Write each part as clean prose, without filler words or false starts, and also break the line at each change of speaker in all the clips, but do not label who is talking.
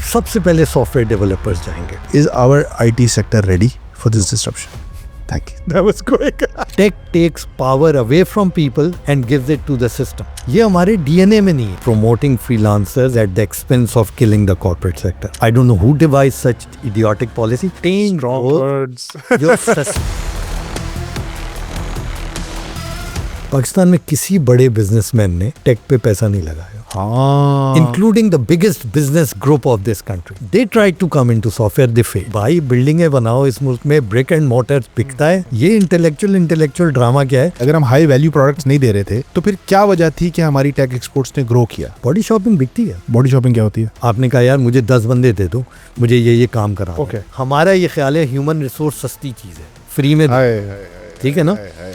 सबसे पहले software developers जाएंगे।
Is our IT sector ready for this disruption? Thank you. That was quick.
Tech takes power away from people and gives it to the system. ये हमारे DNA में नहीं है। Promoting freelancers at the expense of killing the corporate sector. I don't know who devised such idiotic policy.
Strong words.
Pakistan में किसी बड़े businessman ने take पे पैसा नहीं लगाया, including the biggest business group of this country. They try to come into software, they fail. भाई बिल्डिंगें बनाओ इस मुल्क में, ब्रिक एंड मोर्टर बिकता है। ये इंटेलेक्चुअल ड्रामा क्या है?
अगर हम हाई वैल्यू प्रोडक्ट्स नहीं दे रहे थे तो फिर क्या वजह थी कि हमारी टेक एक्सपोर्ट्स ने ग्रो किया?
बॉडी शॉपिंग बिकती है।
बॉडी शॉपिंग क्या होती है?
आपने कहा यार मुझे 10 बंदे दे दो, मुझे ये काम करा।
Okay.
हमारा ये ख्याल है ह्यूमन रिसोर्स सस्ती चीज है, फ्री में, ठीक है ना?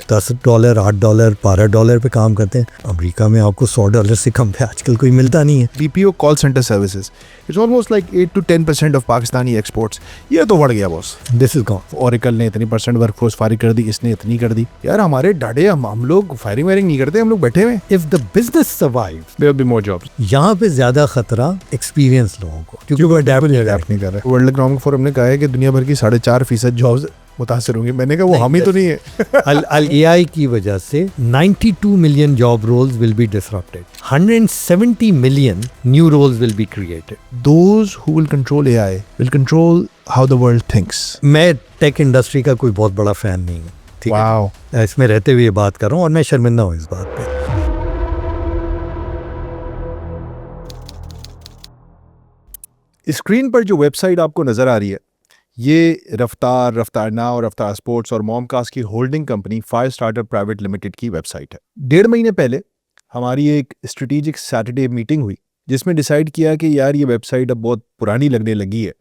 $10, $8, $12 पे काम करते हैं। अमेरिका में आपको $100 से कम पे आजकल कोई मिलता नहीं है।
BPO call centre services, it's almost like 8 to 10% of Pakistani exports. ये तो बढ़ गया boss.
This is gone.
Oracle ने इतनी % वर्कफोर्स फायरिंग कर दी, इसने इतनी कर दी। यार हमारे डाडे, हम लोग फायरिंग नहीं करते, हम लोग बैठे हुए।
If the business survives
there will be more jobs.
यहाँ पे ज्यादा खतरा एक्सपीरियंस लोगों को, क्योंकि वो अडैप्ट
नहीं कर रहे। वर्ल्ड इकोनॉमिक फोरम ने कहा है कि दुनिया भर की 4.5% जॉब्स मुतासर होंगे। मैंने कहा वो हम ही तो नहीं है।
AI की वजह से 92 million job roles will be disrupted. 170 million new roles will be created.
Those who will control AI will control how the world thinks.
मैं टेक इंडस्ट्री का कोई बहुत बड़ा फैन नहीं हूँ, ठीक है? इसमें रहते हुए बात कर रहा हूँ और मैं शर्मिंदा हूँ इस बात पे।
स्क्रीन पर जो वेबसाइट आपको नजर आ रही है, ये रफ्तार नाउ और रफ्तार स्पोर्ट्स और मॉमकास्ट की holding company fire starter private limited की वेबसाइट है। 1.5 महीने पहले हमारी एक स्ट्रेटेजिक सैटरडे मीटिंग हुई जिसमें डिसाइड किया कि यार ये वेबसाइट अब बहुत पुरानी लगने लगी है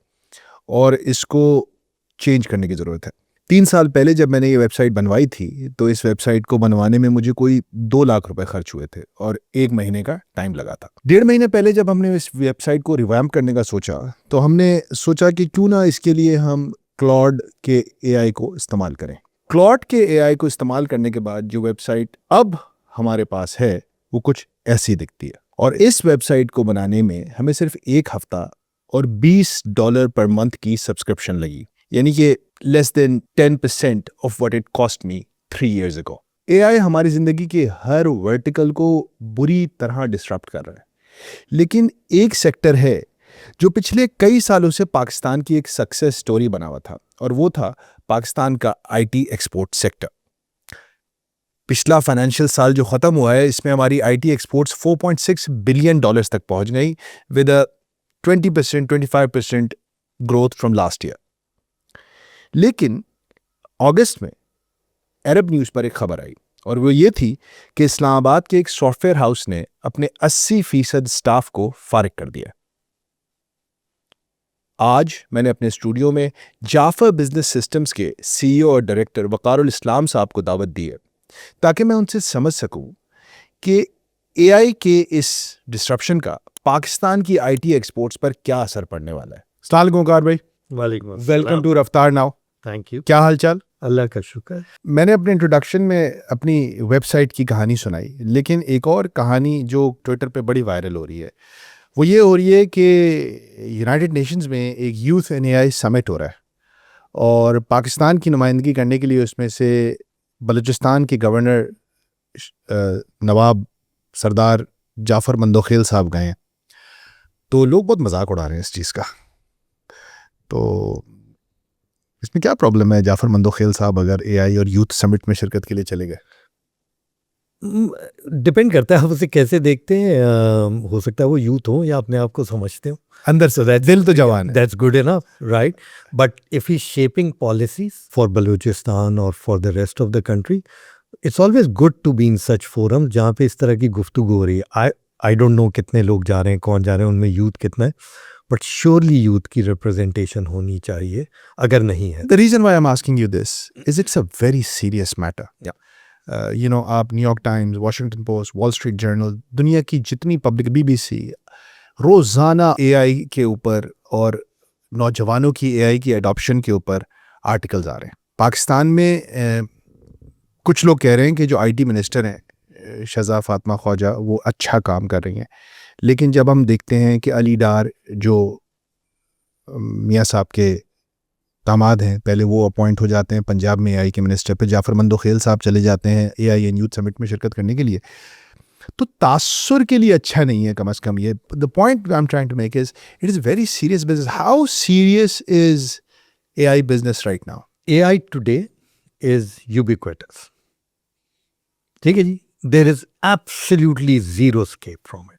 और इसको चेंज करने की ज़रूरत है। 3 साल पहले जब मैंने ये वेबसाइट बनवाई थी तो इस वेबसाइट को बनवाने में मुझे कोई 2 लाख रुपए खर्च हुए थे और 1 महीने का टाइम लगा था। 1.5 महीने पहले जब हमने इस वेबसाइट को रिवैम्प करने का सोचा तो हमने सोचा कि क्यों ना इसके लिए हम क्लॉड के AI को इस्तेमाल करें। क्लॉड के AI को इस्तेमाल करने के बाद जो वेबसाइट अब हमारे पास है वो कुछ ऐसी दिखती है। और इस वेबसाइट को बनाने में हमें सिर्फ 1 हफ्ता और $20 पर मंथ की सब्सक्रिप्शन लगी, यानी कि less than 10% of what it cost me 3 years ago. AI हमारी जिंदगी के हर वर्टिकल को बुरी तरह डिस्टर्ब कर रहा है, लेकिन एक सेक्टर है जो पिछले कई सालों से पाकिस्तान की एक सक्सेस स्टोरी बना हुआ था और वो था पाकिस्तान का IT एक्सपोर्ट सेक्टर। पिछला फाइनेंशियल साल जो खत्म हुआ है इसमें हमारी IT एक्सपोर्ट्स $4.6 बिलियन तक पहुंच गई with a 25% growth from last year. लेकिन अगस्त में अरब न्यूज़ पर एक खबर आई और वो ये थी कि इस्लामाबाद के एक सॉफ्टवेयर हाउस ने अपने 80% स्टाफ को फारिग कर दिया। आज मैंने अपने स्टूडियो में जाफर बिजनेस सिस्टम्स के CEO और डायरेक्टर वकारुल इस्लाम साहब को दावत दी है ताकि मैं उनसे समझ सकूं कि AI के इस डिस्ट्रप्शन का पाकिस्तान की IT एक्सपोर्ट्स पर क्या असर पड़ने वाला है। अस्सलाम वालेकुम वकार भाई।
वालेकुम,
वेलकम टू रफ्तार नाउ।
Thank you.
क्या हाल चाल?
अल्लाह का शुक्र।
मैंने अपने इंट्रोडक्शन में अपनी वेबसाइट की कहानी सुनाई, लेकिन एक और कहानी जो ट्विटर पे बड़ी वायरल हो रही है वो ये हो रही है कि यूनाइटेड नेशंस में एक यूथ एंड AI समिट हो रहा है और पाकिस्तान की नुमाइंदगी करने के लिए उसमें से बलूचिस्तान के गवर्नर नवाब सरदार जाफ़र मंदोखेल साहब गए हैं। तो लोग बहुत मजाक उड़ा रहे हैं इस चीज़ का। तो इसमें क्या प्रॉब्लम है? जाफ़र मंदोखेल साहब अगर AI और यूथ समिट में शिरकत के लिए चले गए?
डिपेंड करता है आप उसे कैसे देखते हैं। हो सकता है वो यूथ हो या अपने आप को समझते हो
अंदर से, दिल तो जवान है।
That's good enough, right? But if he shaping policies for Balochistan और for the rest of the country, it's always good to be in such forum जहाँ पे इस तरह की गुफ्तगू हो रही है। आई डोंट नो कितने लोग जा रहे हैं, कौन जा रहे हैं, उनमें यूथ कितना है, बट श्योरली यूथ की रिप्रेजेंटेशन होनी चाहिए। अगर नहीं है,
the reason why I am asking you this is it's a very serious matter. You know, आप New York Times, Washington Post, Wall Street Journal, दुनिया की जितनी पब्लिक, BBC, रोज़ाना AI के ऊपर और नौजवानों की AI की अडॉप्शन के ऊपर आर्टिकल्स आ रहे हैं। पाकिस्तान में कुछ लोग कह रहे हैं कि जो IT मिनिस्टर हैं शहज़ा फातिमा ख्वाजा वो अच्छा काम कर रही हैं, लेकिन जब हम देखते हैं कि अली डार जो मियाँ साहब के दामाद हैं, पहले वो अपॉइंट हो जाते हैं पंजाब में एआई के मिनिस्टर पे, जाफर मंदोखेल साहब चले जाते हैं एआई एंड यूथ समिट में शिरकत करने के लिए। तो तासुर के लिए अच्छा नहीं है कम अज़ कम ये। The point I am trying to make is it is very serious business. How serious is AI business right now?
AI today is ubiquitous. ठीक है जी, there is absolutely zero escape from it.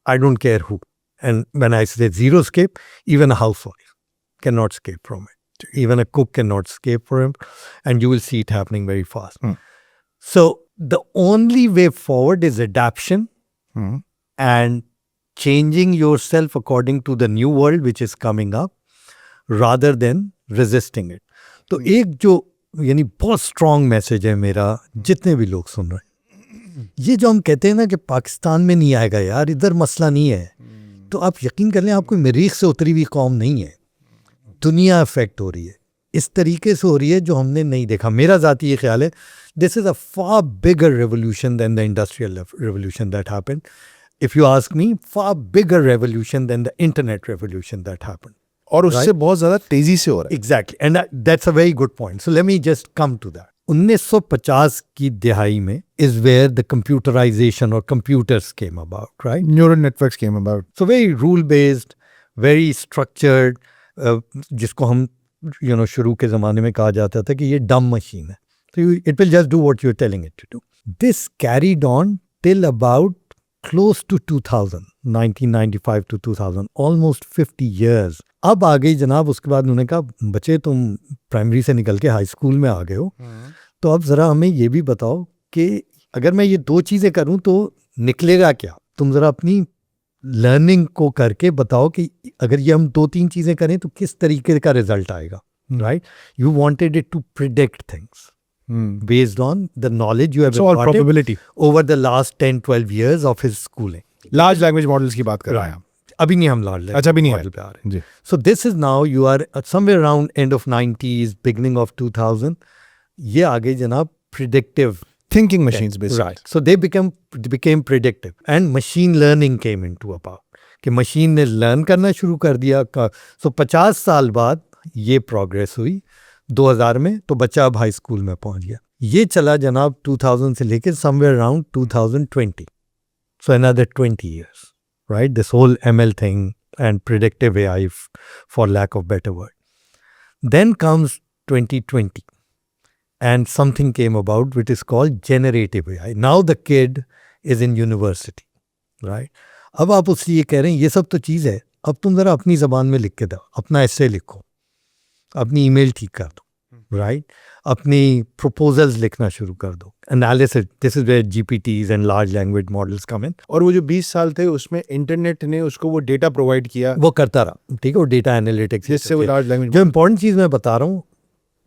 I don't care who. And when I say zero escape, even a housewife cannot escape from it. Even a cook cannot escape from it. And you will see it happening very fast. So the only way forward is adaptation and changing yourself according to the new world which is coming up rather than resisting it. तो एक जो यानी बहुत strong message है मेरा जितने भी लोग सुन रहे हैं, ये जो हम कहते हैं ना कि पाकिस्तान में नहीं आएगा यार, इधर मसला नहीं है, तो आप यकीन कर लें आप कोई मरीख से उतरी हुई कौम नहीं है, दुनिया अफेक्ट हो रही है, इस तरीके से हो रही है जो हमने नहीं देखा। मेरा ज़ाती ये ख्याल है this is a far bigger revolution than the industrial revolution that happened. If you ask me, far bigger revolution than the internet revolution that happened.
और उससे बहुत ज़्यादा तेज़ी से हो रहा है।
Exactly, and that's a very good point. So let me just come to that. 1950 की दिहाई में is where the computerization or computers came about, right?
Neural networks came about.
So very rule-based, very structured, जिसको हम शुरू के ज़माने में कहा जाता था कि ये dumb machine है. So it will just do what you're telling it to do. This carried on till about close to 2000, 1995 to 2000, almost 50 years. अब आ गई जनाब, उसके बाद उन्होंने कहा बच्चे तुम प्राइमरी से निकल के हाई स्कूल में आ गए हो, तो अब ज़रा हमें ये भी बताओ कि अगर मैं ये दो चीज़ें करूं तो निकलेगा क्या। तुम ज़रा अपनी लर्निंग को करके बताओ कि अगर ये हम दो तीन चीज़ें करें तो किस तरीके का रिजल्ट आएगा, right? You wanted it to predict things based on the knowledge you have
So all
imparted
probability.
over the last 10-12 years of his schooling.
Large language models की बात कर रहे हैं आप।
अभी नहीं हम लार्ज
अच्छा, अभी नहीं है।
मॉडल पे आ रहे हैं।
जी।
So this is now you are somewhere around end of 90s, beginning of 2000. ये आ गई जनाब predictive
thinking machines basically.
right. So they became predictive and machine learning came into about कि मशीन ने लर्न करना शुरू कर दिया। So 50 साल बाद ये प्रोग्रेस हुई 2000 में, तो बच्चा अब हाई स्कूल में पहुंच गया। ये चला जनाब 2000 से लेकर somewhere around 2020. So another 20 years, right? This whole ML thing and predictive AI, for lack of better word. Then comes 2020 and something came about which is called generative AI. Now the kid is in university, right? अब आप उससे ये कह रहे हैं ये सब तो चीज़ है, अब तुम ज़रा अपनी ज़बान में लिख के दो, अपना एस्से लिखो, अपनी ईमेल ठीक कर दो, राइट? अपनी प्रपोजल्स लिखना शुरू कर दो, analysis, this is where GPTs and large language models come in.
और वो जो 20 साल थे उसमें इंटरनेट ने उसको वो डेटा प्रोवाइड किया,
वो करता रहा, ठीक है, वो डेटा एनालिटिक्स,
जिससे वो लार्ज लैंग्वेज।
जो इंपॉर्टेंट चीज़ मैं बता रहा हूँ,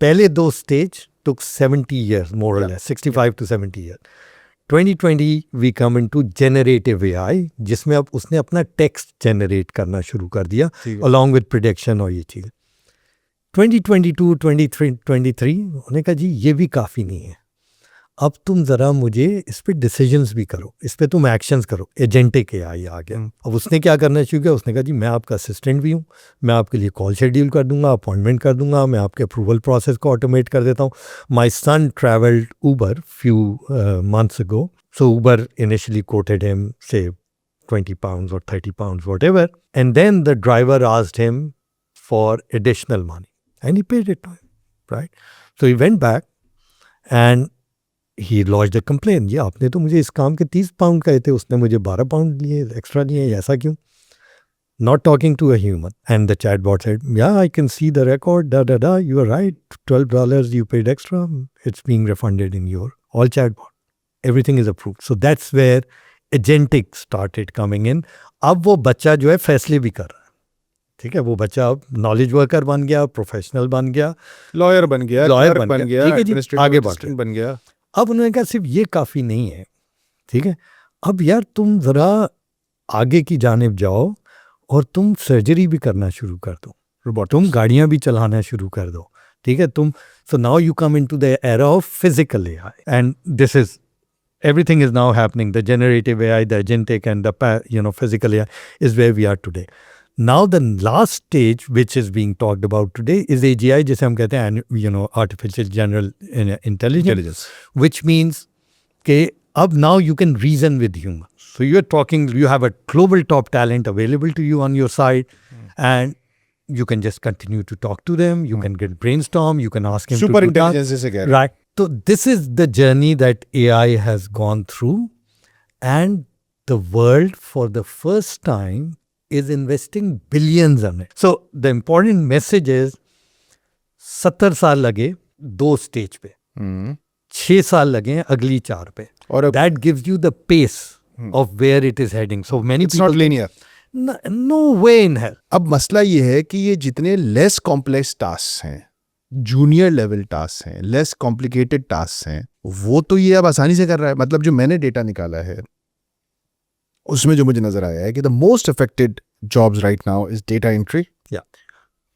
पहले दो stage took 70 years, more or less, 65 to 70 years. 2020 we come into generative AI, जिसमें अब उसने अपना टेक्स्ट जनरेट करना शुरू कर दिया along with prediction और ये चीज़। 2022, 23 उन्होंने कहा जी ये भी काफ़ी नहीं है, अब तुम ज़रा मुझे इस पे डिसीजंस भी करो, इस पे तुम एक्शंस करो। एजेंटिक AI आ गया। अब उसने क्या करना शुरू किया, उसने कहा जी मैं आपका असिस्टेंट भी हूँ, मैं आपके लिए कॉल शेड्यूल कर दूंगा, अपॉइंटमेंट कर दूंगा, मैं आपके अप्रूवल प्रोसेस को ऑटोमेट कर देता हूँ। My son travelled Uber few months ago, so Uber initially quoted him say 20 pounds or 30 pounds whatever, and then the driver asked him for additional money and he paid it to him, right? So he went back and he lodged a complaint. ये आपने तो मुझे इस काम के 30 pound कहे थे, उसने मुझे 12 पाउंड लिए एक्स्ट्रा लिए, ऐसा क्यों? Not talking to a human. And the chatbot said, yeah, I can see the record, you are right, $12 you paid extra, it's being refunded in your all chatbot. Everything is approved. So that's where agentic started coming in. अब वो बच्चा जो है फैसले भी कर रहा है, ठीक है, वो बच्चा अब नॉलेज वर्कर बन गया, प्रोफेशनल बन गया,
लॉयर बन गया,
लॉयर बन गया, ठीक है जी, आगे बढ़ गया,
बन गया।
अब उन्होंने कहा सिर्फ ये काफ़ी नहीं है, ठीक है, अब यार तुम ज़रा आगे की जानिब जाओ और तुम सर्जरी भी करना शुरू कर दो, रोबोट, तुम गाड़ियाँ भी चलाना शुरू कर दो, ठीक है, तुम। So now you come into the era of physical AI and this is everything is now happening. The generative AI, the agentic and the physical AI is where we are today. Now the last stage which is being talked about today is AGI, जिसे हम कहते हैं artificial general intelligence, which means कि अब now you can reason with humans. So you have a global top talent available to you on your side, and you can just continue to talk to them. You can get brainstorm. You can ask him
super
to do that.
Intelligence से कह रहे हैं।
Right. So this is the journey that AI has gone through, and the world for the first time is investing billions on it. So the important message is 70 साल लगे 2 stage पे, 6 साल लगे अगली 4 पे.
और
That gives you the pace of where it is heading. So many
it's
people
not linear.
no way in hell.
अब मसला ये है कि ये जितने लेस कॉम्प्लेक्स टास्क हैं, जूनियर लेवल टास्क हैं, लेस कॉम्प्लिकेटेड टास्क हैं, वो तो ये अब आसानी से कर रहा है। मतलब जो मैंने डेटा निकाला है उसमें जो मुझे नजर आया है कि the most affected jobs right now is data entry,
Yeah.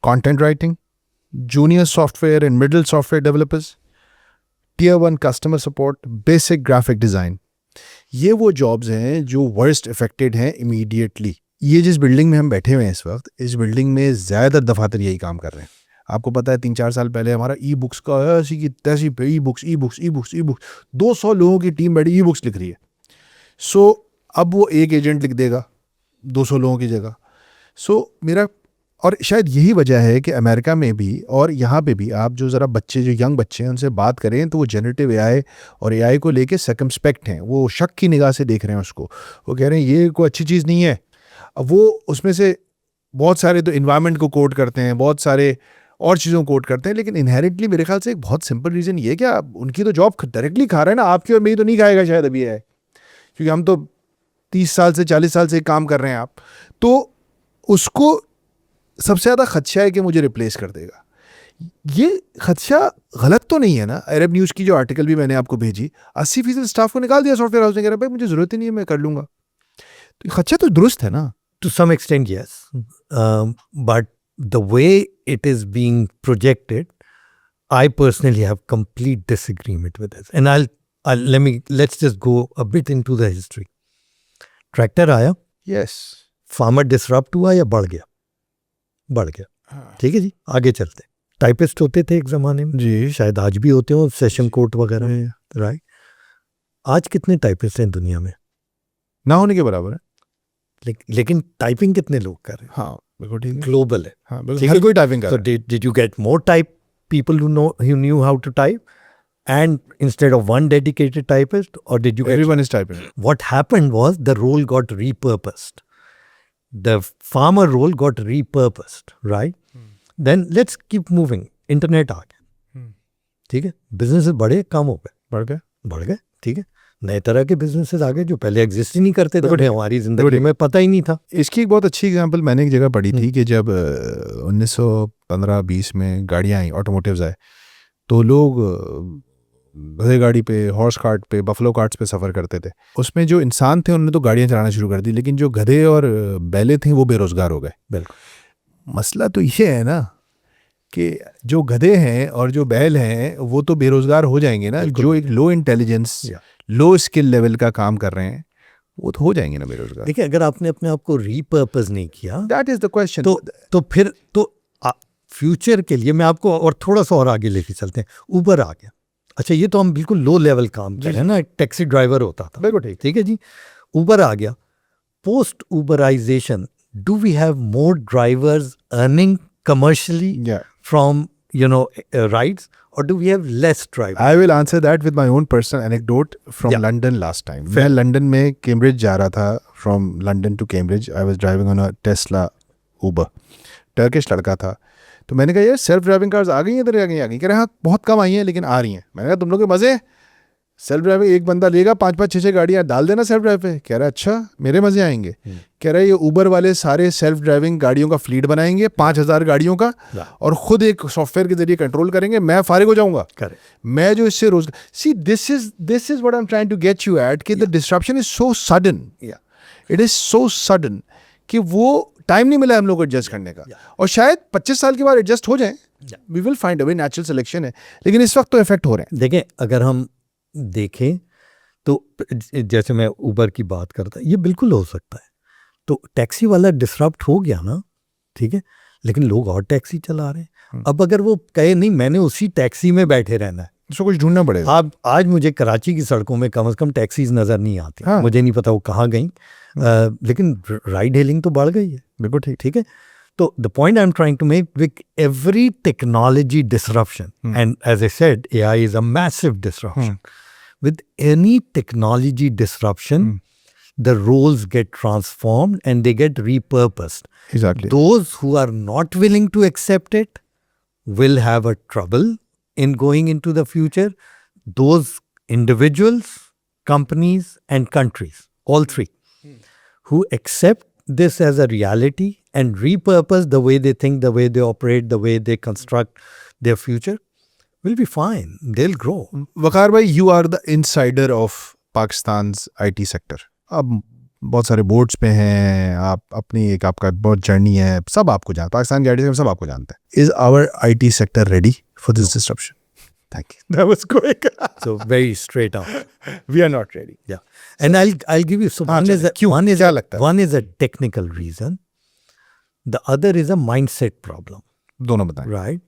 Content writing, junior software and middle software developers, tier 1 customer support, basic graphic design. ये वो जॉब्स हैं जो वर्स्ट अफेक्टेड हैं इमीडिएटली। ये जिस बिल्डिंग में हम बैठे हुए हैं इस वक्त, इस बिल्डिंग में ज़्यादातर दफातर यही काम कर रहे हैं। आपको पता है 3-4 साल पहले हमारा ई बुक्स का ऐसी की तैसी पे ई बुक्स 200 लोगों की टीम बैठी ई बुक्स लिख रही है। सो अब वो एक एजेंट लिख देगा 200 लोगों की जगह। सो मेरा, और शायद यही वजह है कि अमेरिका में भी और यहाँ पे भी आप जो ज़रा बच्चे, जो यंग बच्चे हैं उनसे बात करें तो वो जनरेटिव एआई और एआई को लेके सर्कमस्पेक्ट हैं। वो शक की निगाह से देख रहे हैं उसको। वो कह रहे हैं ये कोई अच्छी चीज़ नहीं है। अब वो उसमें से बहुत सारे तो इन्वायरमेंट को कोड करते हैं, बहुत सारे और चीज़ों को कोड करते हैं, लेकिन इनहेरेंटली मेरे ख्याल से एक बहुत सिंपल रीज़न ये है कि आप उनकी तो जॉब डायरेक्टली खा रहे हैं ना, आपकी और मेरी तो नहीं खाएगा शायद अभी है, क्योंकि हम तो 30 साल से 40 साल से काम कर रहे हैं। आप तो उसको सबसे ज़्यादा खदशा है कि मुझे रिप्लेस कर देगा। ये खदशा गलत तो नहीं है ना? अरब न्यूज़ की जो आर्टिकल भी मैंने आपको भेजी, 80% स्टाफ को निकाल दिया सॉफ्टवेयर हाउस ने, कह रहा भाई मुझे ज़रूरत ही नहीं है, मैं कर लूँगा। तो खदशा तो दुरुस्त है ना?
To some extent, yes. But the way it is being projected, I personally have complete disagreement with this. And let's just go a bit into the history. Tractor आया,
यस,
फार्मर डिसरप्ट हुआ या बढ़ गया? बढ़ गया। ठीक है जी, आगे चलते। टाइपिस्ट होते थे एक ज़माने में
जी,
शायद आज भी होते हो, सेशन कोर्ट वगैरह, राइट? आज कितने टाइपिस्ट हैं दुनिया में?
ना होने के बराबर है।
लेकिन टाइपिंग कितने लोग कर रहे हैं?
हाँ बिल्कुल ठीक है।
ग्लोबल है।
हाँ बिल्कुल, हर कोई टाइपिंग कर
So
रहा है।
did you get more people who knew how to type, and instead of one dedicated typist, or did you get,
Everyone is typing.
what happened was the role got repurposed. The farmer role got repurposed, right? Then let's keep moving. Internet आ गया, ठीक है, businesses बड़े कम हो गए, बढ़ गए, ठीक है, नए तरह के बिजनेसेस आ गए जो पहले एग्जिस्ट ही नहीं करते थे, हमारी जिंदगी में पता ही नहीं था।
इसकी एक बहुत अच्छी एग्जांपल मैंने एक जगह पढ़ी थी कि जब 1915-20 में गाड़ियाँ आई, ऑटोमोटिव्स आए, तो लोग गधे गाड़ी पे, हॉर्स कार्ट पे, बफलो कार्ट्स पे सफ़र करते थे। उसमें जो इंसान थे उन्होंने तो गाड़ियाँ चलाना शुरू कर दी, लेकिन जो गधे और बैले थे वो बेरोज़गार हो गए।
बिल्कुल।
मसला तो ये है ना कि जो गधे हैं और जो बैल हैं वो तो बेरोज़गार हो जाएंगे ना, जो एक लो इंटेलिजेंस, लो स्किल लेवल का काम कर रहे हैं वो तो हो जाएंगे ना बेरोज़गार।
देखिए, अगर आपने अपने आप को रीपर्पस नहीं किया,
दैट इज़ द क्वेश्चन।
तो फिर तो फ्यूचर के लिए मैं आपको और थोड़ा सा और आगे लेके चलते हैं। ऊबर आ गया, अच्छा ये तो हम बिल्कुल लो लेवल काम कर रहे हैं ना, एक टैक्सी ड्राइवर होता था,
बिल्कुल
ठीक है जी, ऊबर आ गया। Post Uberization, do we have more drivers earning commercially from rides, or do we have less drivers?
I will answer that with my own personal anecdote from London last time. मैं London में Cambridge जा रहा था, from London to Cambridge. I was driving on a Tesla Uber. Turkish लड़का था, तो मैंने कहा यार सेल्फ ड्राइविंग कार्स आ गई हैं इधर, आ गई। कह रहे हाँ बहुत कम आई हैं लेकिन आ रही हैं। मैंने कहा तुम लोग के मज़े, सेल्फ ड्राइविंग एक बंदा लेगा 5-5, 6-6 गाड़ियाँ डाल देना सेल्फ ड्राइव पे। कह रहा है अच्छा मेरे मज़े आएंगे। कह रहा है ये ऊबर वाले सारे सेल्फ ड्राइविंग गाड़ियों का फ्लीट बनाएंगे 5000 गाड़ियों का, और ख़ुद एक सॉफ्टवेयर के जरिए कंट्रोल करेंगे, मैं फारिग हो जाऊँगा। मैं जो इससे रोज़ see this is what I am trying to get you at कि the disruption is so sudden, it is so sudden कि वो टाइम नहीं मिला हम लोग को एडजस्ट करने का, और शायद 25 साल के बाद एडजस्ट हो जाएं। We will find a way, natural selection है, लेकिन इस वक्त तो इफेक्ट हो रहे हैं।
देखें, अगर हम देखें तो जैसे मैं ऊबर की बात करता, ये बिल्कुल हो सकता है। तो टैक्सी वाला डिसरप्ट हो गया ना, ठीक है, लेकिन लोग और टैक्सी चला रहे हैं। अब अगर वो कहे नहीं मैंने उसी टैक्सी में बैठे रहना है,
उसको कुछ ढूंढना पड़ेगा।
आप आज मुझे कराची की सड़कों में कम से कम टैक्सीज नजर नहीं आती।
हाँ।
मुझे नहीं पता वो कहाँ गई, लेकिन राइड हेलिंग तो बढ़ गई है।
बिल्कुल ठीक।
ठीक है, तो the point I am trying to make, with every technology disruption, and as I said AI is a massive disruption. With any technology disruption, the roles get transformed and they get repurposed.
Exactly.
Those who are not willing to accept it will have a trouble in going into the future. Those individuals, companies and countries, all three, who accept this as a reality and repurpose the way they think, the way they operate, the way they construct their future, will be fine. They'll grow.
Waqar भाई, you are the insider of Pakistan IT sector. अब बहुत सारे boards पे हैं आप, अपनी एक आपका बहुत जर्नी है, सब आपको जानते, पाकिस्तान की IT सेक्टर सब आपको जानते हैं। Is our IT sector ready for this disruption? Thank you, that was quick.
So very straight up.
We are not ready.
Yeah. And I'll give you, so
हाँ,
one is
चलें।
a,
क्यों?
one is
क्या
a,
लगता है?
one is a technical reason. The other is a mindset problem,
दोनों बताएं।
right?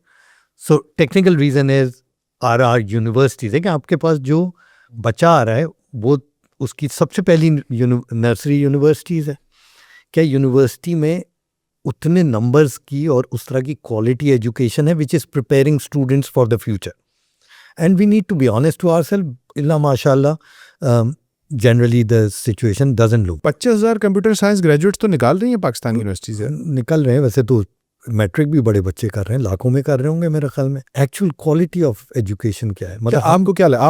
So technical reason is our universities है कि आपके पास जो बच्चा आ रहा है वो उसकी सबसे पहली नर्सरी यूनिवर्सिटीज़ है। क्या यूनिवर्सिटी में उतने नंबर्स की और उस तरह की क्वालिटी एजुकेशन है which is preparing students for the future? And we need to be honest to ourselves, इल्ला माशाल्लाह generally the situation doesn't look.
25,000 computer science graduates तो निकाल रही हैं पाकिस्तान यूनिवर्सिटी से।
निकल रहे हैं, वैसे तो मैट्रिक भी बड़े बच्चे कर रहे हैं, लाखों में कर रहे होंगे मेरे ख्याल में। एक्चुअल क्वालिटी ऑफ एजुकेशन क्या है? मतलब
आपको क्या लगा,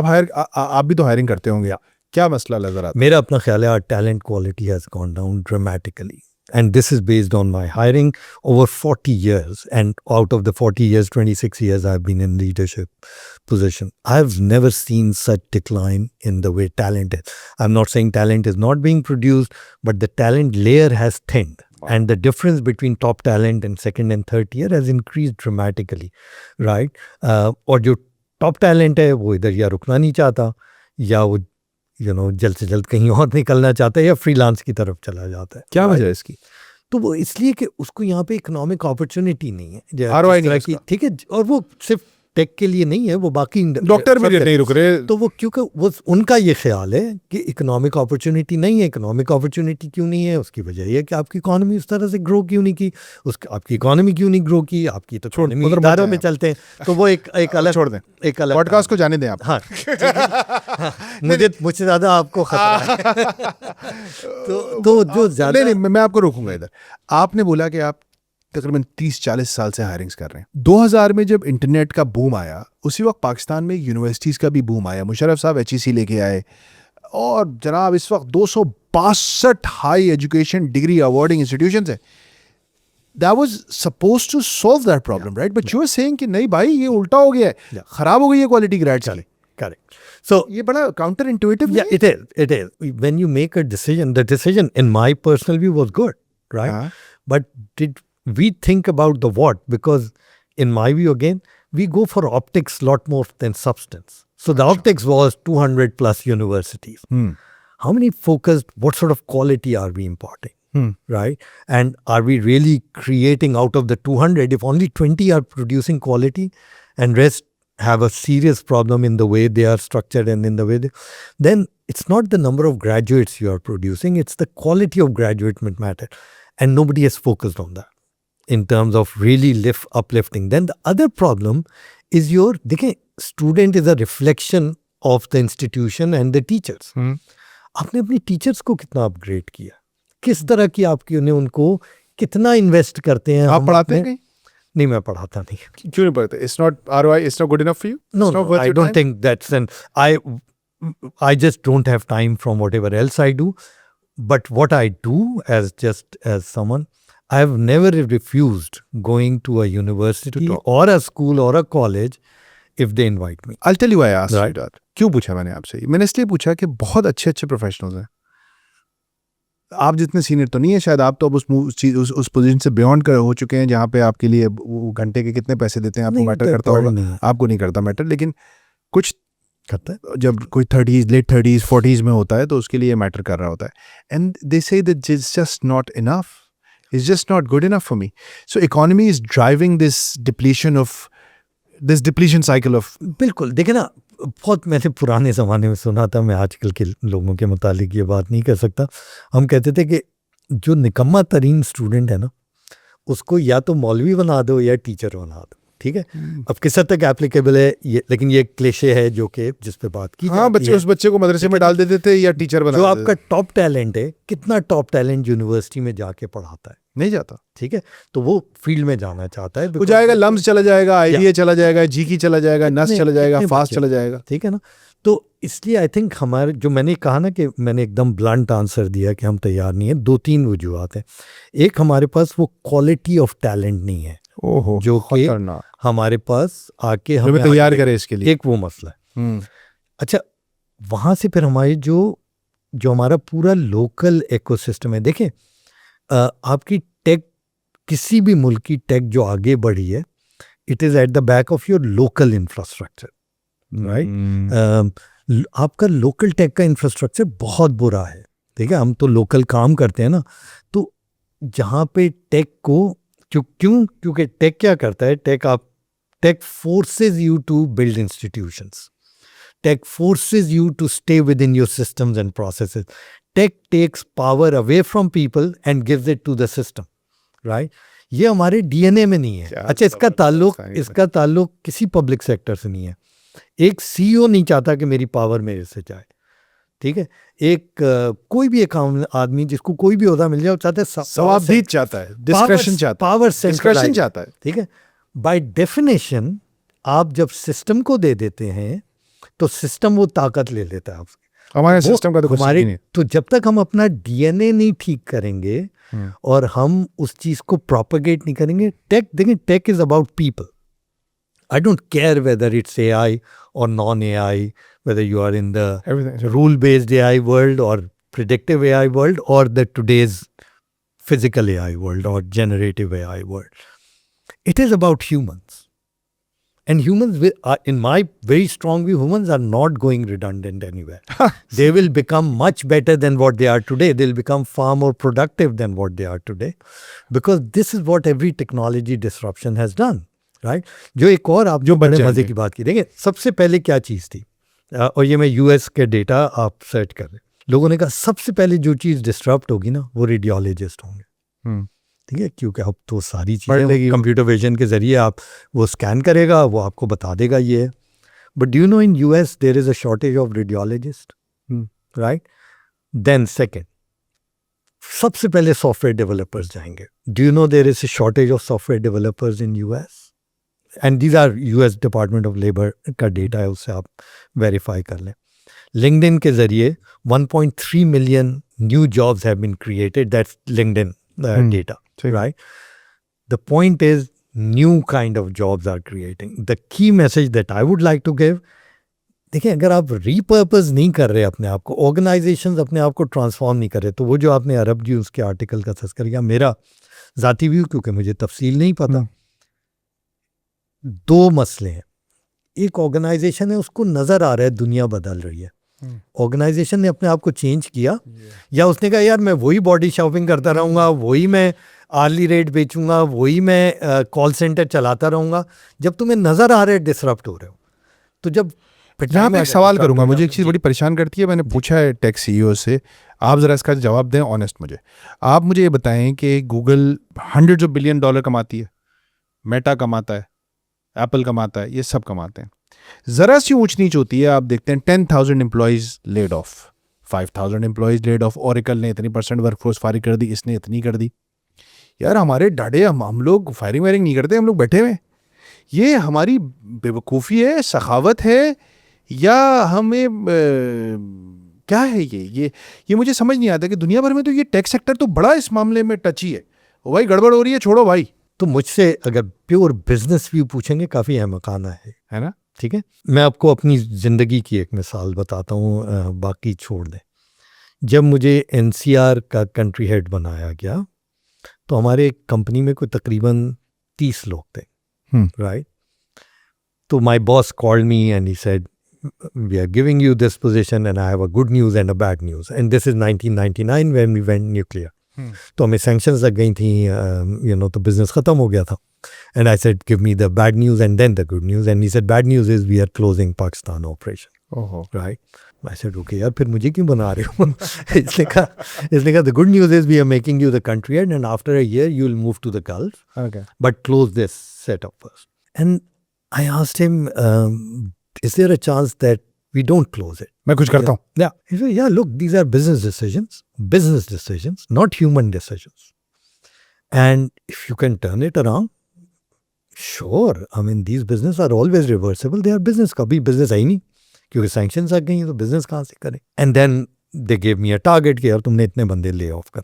आप भी तो हायरिंग करते होंगे, क्या मसला नजर आता
मेरा अपना ख्याल है talent quality has gone down dramatically, and this is based on my hiring over 40 years, and out of the 40 years 26 years I've been in leadership position. I've never seen such decline in the way talent is. I'm not saying talent is not being produced, but the talent layer has thinned. And the difference between top talent and second and third tier has increased dramatically, right? और जो top talent है वो इधर या रुकना नहीं चाहता या वो जल्द से जल्द कहीं और निकलना चाहता है या फ्रीलांस की तरफ चला जाता है।
क्या वजह है इसकी?
तो वो इसलिए कि उसको यहाँ पे इकोनॉमिक अपॉर्चुनिटी नहीं है,
ROI नहीं है उसका।
ठीक है, और वो सिर्फ टेक के लिए नहीं है, वो बाकी
डॉक्टर भी नहीं रुक रहे।
तो वो क्योंकि वो उनका ये ख्याल है कि इकोनॉमिक अपॉर्चुनिटी नहीं है। इकोनॉमिक अपॉर्चुनिटी क्यों नहीं है? उसकी वजह ये है कि आपकी इकोनॉमी उस तरह से ग्रो क्यों नहीं की, आपकी इकोनॉमी क्यों नहीं ग्रो की, आपकी तो इकोनॉमी इदारों में चलते हैं, तो वो एक अलग
छोड़ दें,
एक अलग
पॉडकास्ट को जाने दें आप।
हाँ, मुझे ज़्यादा आपको खतरा है। तो जो ज़्यादा
नहीं, मैं आपको रोकूंगा इधर। आपने बोला कि आप तकरीबन 30-40 साल से हायरिंग्स कर रहे हैं। 2000 में जब इंटरनेट का बूम आया, उसी वक्त पाकिस्तान में यूनिवर्सिटीज़ का भी बूम आया। मुशर्रफ साहब HEC लेके आए और जनाब इस वक्त 262 high education degree awarding institutions है। That was supposed to solve that problem, right? But you were saying कि नहीं भाई ये उल्टा हो गया है, खराब हो गई है क्वालिटी ग्रेड्स की।
Correct. So
ये बड़ा counter intuitive.
yeah, it is. It is. When you make a decision, the decision in my personal view was good, right? But did we think about the what? Because in my view, again, we go for optics a lot more than substance. So the optics was 200 plus universities. How many focused, what sort of quality are we importing? Right? And are we really creating out of the 200, if only 20 are producing quality and rest have a serious problem in the way they are structured and in the way then it's not the number of graduates you are producing, it's the quality of graduate matter. And nobody has focused on that in terms of really uplifting. Then the other problem is देखें, student is a reflection of the institution and the teachers. आपने अपनी teachers को कितना upgrade किया, किस तरह की आपकी उनको कितना इन्वेस्ट करते हैं?
आप पढ़ाते हैं कहीं?
नहीं, मैं पढ़ाता नहीं।
क्यों नहीं पढ़ते? It's not ROI, it's not good enough for you?
No, I don't think that's I just don't have time from whatever else I do. But what I do as someone, I have never refused going to a university or a school or a college if they invite me.
I'll tell you why I asked you that. क्यों पूछा मैंने आपसे? मैंने इसलिए पूछा कि बहुत अच्छे प्रोफेशनल्स हैं। आप जितने सीनियर तो नहीं है शायद, आप तो अब उस पोजीशन से बियॉन्ड हो चुके हैं जहाँ पे आपके लिए वो घंटे के कितने पैसे देते हैं आपको मैटर करता होगा। आपको नहीं करता मैटर, लेकिन कुछ
करता है।
जब कोई 30s, लेट 30s, 40s में होता है तो उसके लिए मैटर कर रहा होता है। And they say that it's just not enough. is just not good enough for me. So economy is driving this depletion cycle of.
बिल्कुल देखे ना, बहुत मैंने पुराने ज़माने में सुना था, मैं आजकल के लोगों के मुतालिक ये बात नहीं कर सकता। हम कहते थे कि जो निकम्मा तरीन स्टूडेंट है ना, उसको या तो मौलवी बना दो या टीचर बना दो, ठीक है। अब किस हद तक एप्लीकेबल है ये, लेकिन ये क्लिशे है जो कि जिस पे बात की
हाँ, बच्चे उस बच्चे को मदरसे में डाल देते थे या टीचर बना
जो
देते
आपका टॉप टैलेंट है, कितना टॉप टैलेंट यूनिवर्सिटी में जाके पढ़ाता है,
नहीं जाता,
ठीक है, तो वो फील्ड में जाना चाहता है।
वो जाएगा, लम्स चला जाएगा, आईडीए चला जाएगा, जीकी चला जाएगा, नस चला जाएगा, फास्ट चला जाएगा,
ठीक है ना। तो इसलिए आई थिंक हमारे, जो मैंने कहा ना कि मैंने एकदम ब्लंट आंसर दिया कि हम तैयार नहीं है, 2-3 वजूहत हैं। एक, हमारे पास वो क्वालिटी ऑफ टैलेंट नहीं है
ओहो,
जो कि
खतरनाक,
हमारे पास आके
हमें
हमें
तैयार करे इसके लिए।
एक वो मसला है। अच्छा, वहाँ से फिर हमारी जो हमारा पूरा लोकल इकोसिस्टम है, देखें आपकी टेक, किसी भी मुल्क की टेक जो आगे बढ़ी है, it is eight the back of your local infrastructure, right. आपका लोकल टेक का इंफ्रास्ट्रक्चर बहुत बुरा है, ठीक है। हम तो लोकल काम करते हैं ना, तो जहाँ पे टेक को क्योंकि टेक क्या करता है, tech forces you to build institutions, tech forces you to stay within your systems and processes, tech takes power away from people and gives it to the system, right. ये हमारे DNA में नहीं है। अच्छा, इसका ताल्लुक किसी public sector से नहीं है। एक सीईओ नहीं चाहता कि मेरी पावर मेरे से जाए, ठीक है। एक कोई भी एक आदमी जिसको कोई भी ओहदा मिल जाए, चाहता है
सवाबदीद चाहता है, डिस्क्रेशन चाहता है,
पावर
डिस्क्रेशन चाहता है,
ठीक है। बाय डेफिनेशन आप जब सिस्टम को दे देते हैं तो सिस्टम वो ताकत ले लेता है आपसे।
हमारे सिस्टम का तो कुछ नहीं।
तो जब तक हम अपना डीएनए नहीं ठीक करेंगे और हम उस चीज को प्रोपेगेट नहीं करेंगे, tech is about people. I don't care whether it's AI or non-AI, whether you are in the rule-based AI world or predictive AI world or the today's physical AI world or generative AI world. It is about humans. And humans, in my very strong view, humans are not going redundant anywhere. They will become much better than what they are today. They'll become far more productive than what they are today. Because this is what every technology disruption has done. Right जो एक और आप जो बड़े मजे की बात की, देखिए सबसे पहले क्या चीज़ थी, और ये मैं यूएस के डेटा आप सर्च कर रहे, लोगों ने कहा सबसे पहले जो चीज़ डिस्टर्ब होगी ना वो रेडियोलॉजिस्ट होंगे, ठीक है, क्योंकि अब तो सारी चीज़ें कंप्यूटर विजन के जरिए आप वो स्कैन करेगा, वो आपको बता देगा ये है। But do you know in US there is a shortage of radiologist, right. Then second, सबसे पहले सॉफ्टवेयर डेवलपर्स जाएंगे। Do you know there is a shortage of software developers in US? And these are US department of labour का data है, उससे आप verify कर लें। LinkedIn के जरिए 1.3 million new jobs have been created, that's LinkedIn data, right. The point is new kind of jobs are creating. The key message that I would like to give, देखिए अगर आप रीपर्पस नहीं कर रहे अपने आप को, ऑर्गेनाइजेशंस अपने आप को ट्रांसफॉर्म नहीं कर रहे, तो वो जो आपने अरब न्यूज़ के आर्टिकल का तस्करा किया, मेरा ज़ाती व्यू, क्योंकि मुझे तफसील नहीं पता, 2 मसले हैं। एक ऑर्गेनाइजेशन है, उसको नज़र आ रहा है दुनिया बदल रही है, ऑर्गेनाइजेशन ने अपने आप को चेंज किया, या उसने कहा यार मैं वही बॉडी शॉपिंग करता रहूँगा, वही मैं आर्ली रेट बेचूंगा, वही मैं कॉल सेंटर चलाता रहूँगा। जब तुम्हें नज़र आ रहे डिसरप्ट हो रहे हो, तो जब
यहाँ पे एक सवाल करूंगा, मुझे एक चीज़ बड़ी परेशान करती है, मैंने पूछा है टेक सीईओ से, आप ज़रा इसका जवाब दें ऑनेस्ट मुझे। आप मुझे ये बताएं कि गूगल $100 बिलियन कमाती है, मेटा कमाता है, एप्पल कमाता है, ये सब कमाते हैं। ज़रा सी ऊंच नीच होती है, आप देखते हैं 10,000 employees laid off, 5,000 employees laid off, Oracle ने इतनी % वर्कफोर्स फारिग कर दी, इसने इतनी कर दी। यार हमारे डाडे, हम लोग फायरिंग वायरिंग नहीं करते, हम लोग बैठे हुए। ये हमारी बेवकूफ़ी है, सखावत है, या हमें क्या है ये मुझे समझ नहीं आता कि दुनिया भर में तो ये टेक सेक्टर तो बड़ा इस मामले में टची है। ओ भाई गड़बड़ हो रही है, छोड़ो भाई।
तो मुझसे अगर प्योर बिजनेस व्यू पूछेंगे, काफ़ी अहमकाना है
ना,
ठीक है। मैं आपको अपनी ज़िंदगी की एक मिसाल बताता हूँ, बाकी छोड़ दें। जब मुझे एनसीआर का कंट्री हेड बनाया गया, तो हमारे कंपनी में कोई तकरीबन 30 लोग थे, राइट। तो my boss called me and he said we are giving you this position and I have a good news and a bad news, and this is 1999 when we went nuclear. तो हमें sanctions लग गई थी, तो business ख़त्म हो गया था. And I said, give me the bad news and then the good news. And he said, bad news is we are closing Pakistan operation.
ओहो.
Right? I said, okay, यार फिर मुझे क्यों बना रहे हो? इसने कहा, the good news is we are making you the country head and after a year you will move to the Gulf.
Okay.
But close this setup first. And I asked him, is there a chance that we don't close it?
मैं कुछ करता हूँ.
Yeah. He said, yeah, look, these are business decisions, not human decisions. And if you can turn it around, sure. I mean, these business are always reversible. They are business. कभी business है ही नहीं क्योंकि sanctions आ गई हैं तो business कहाँ से करें. And then they gave me a target कि यार तुमने इतने बंदे lay off कर.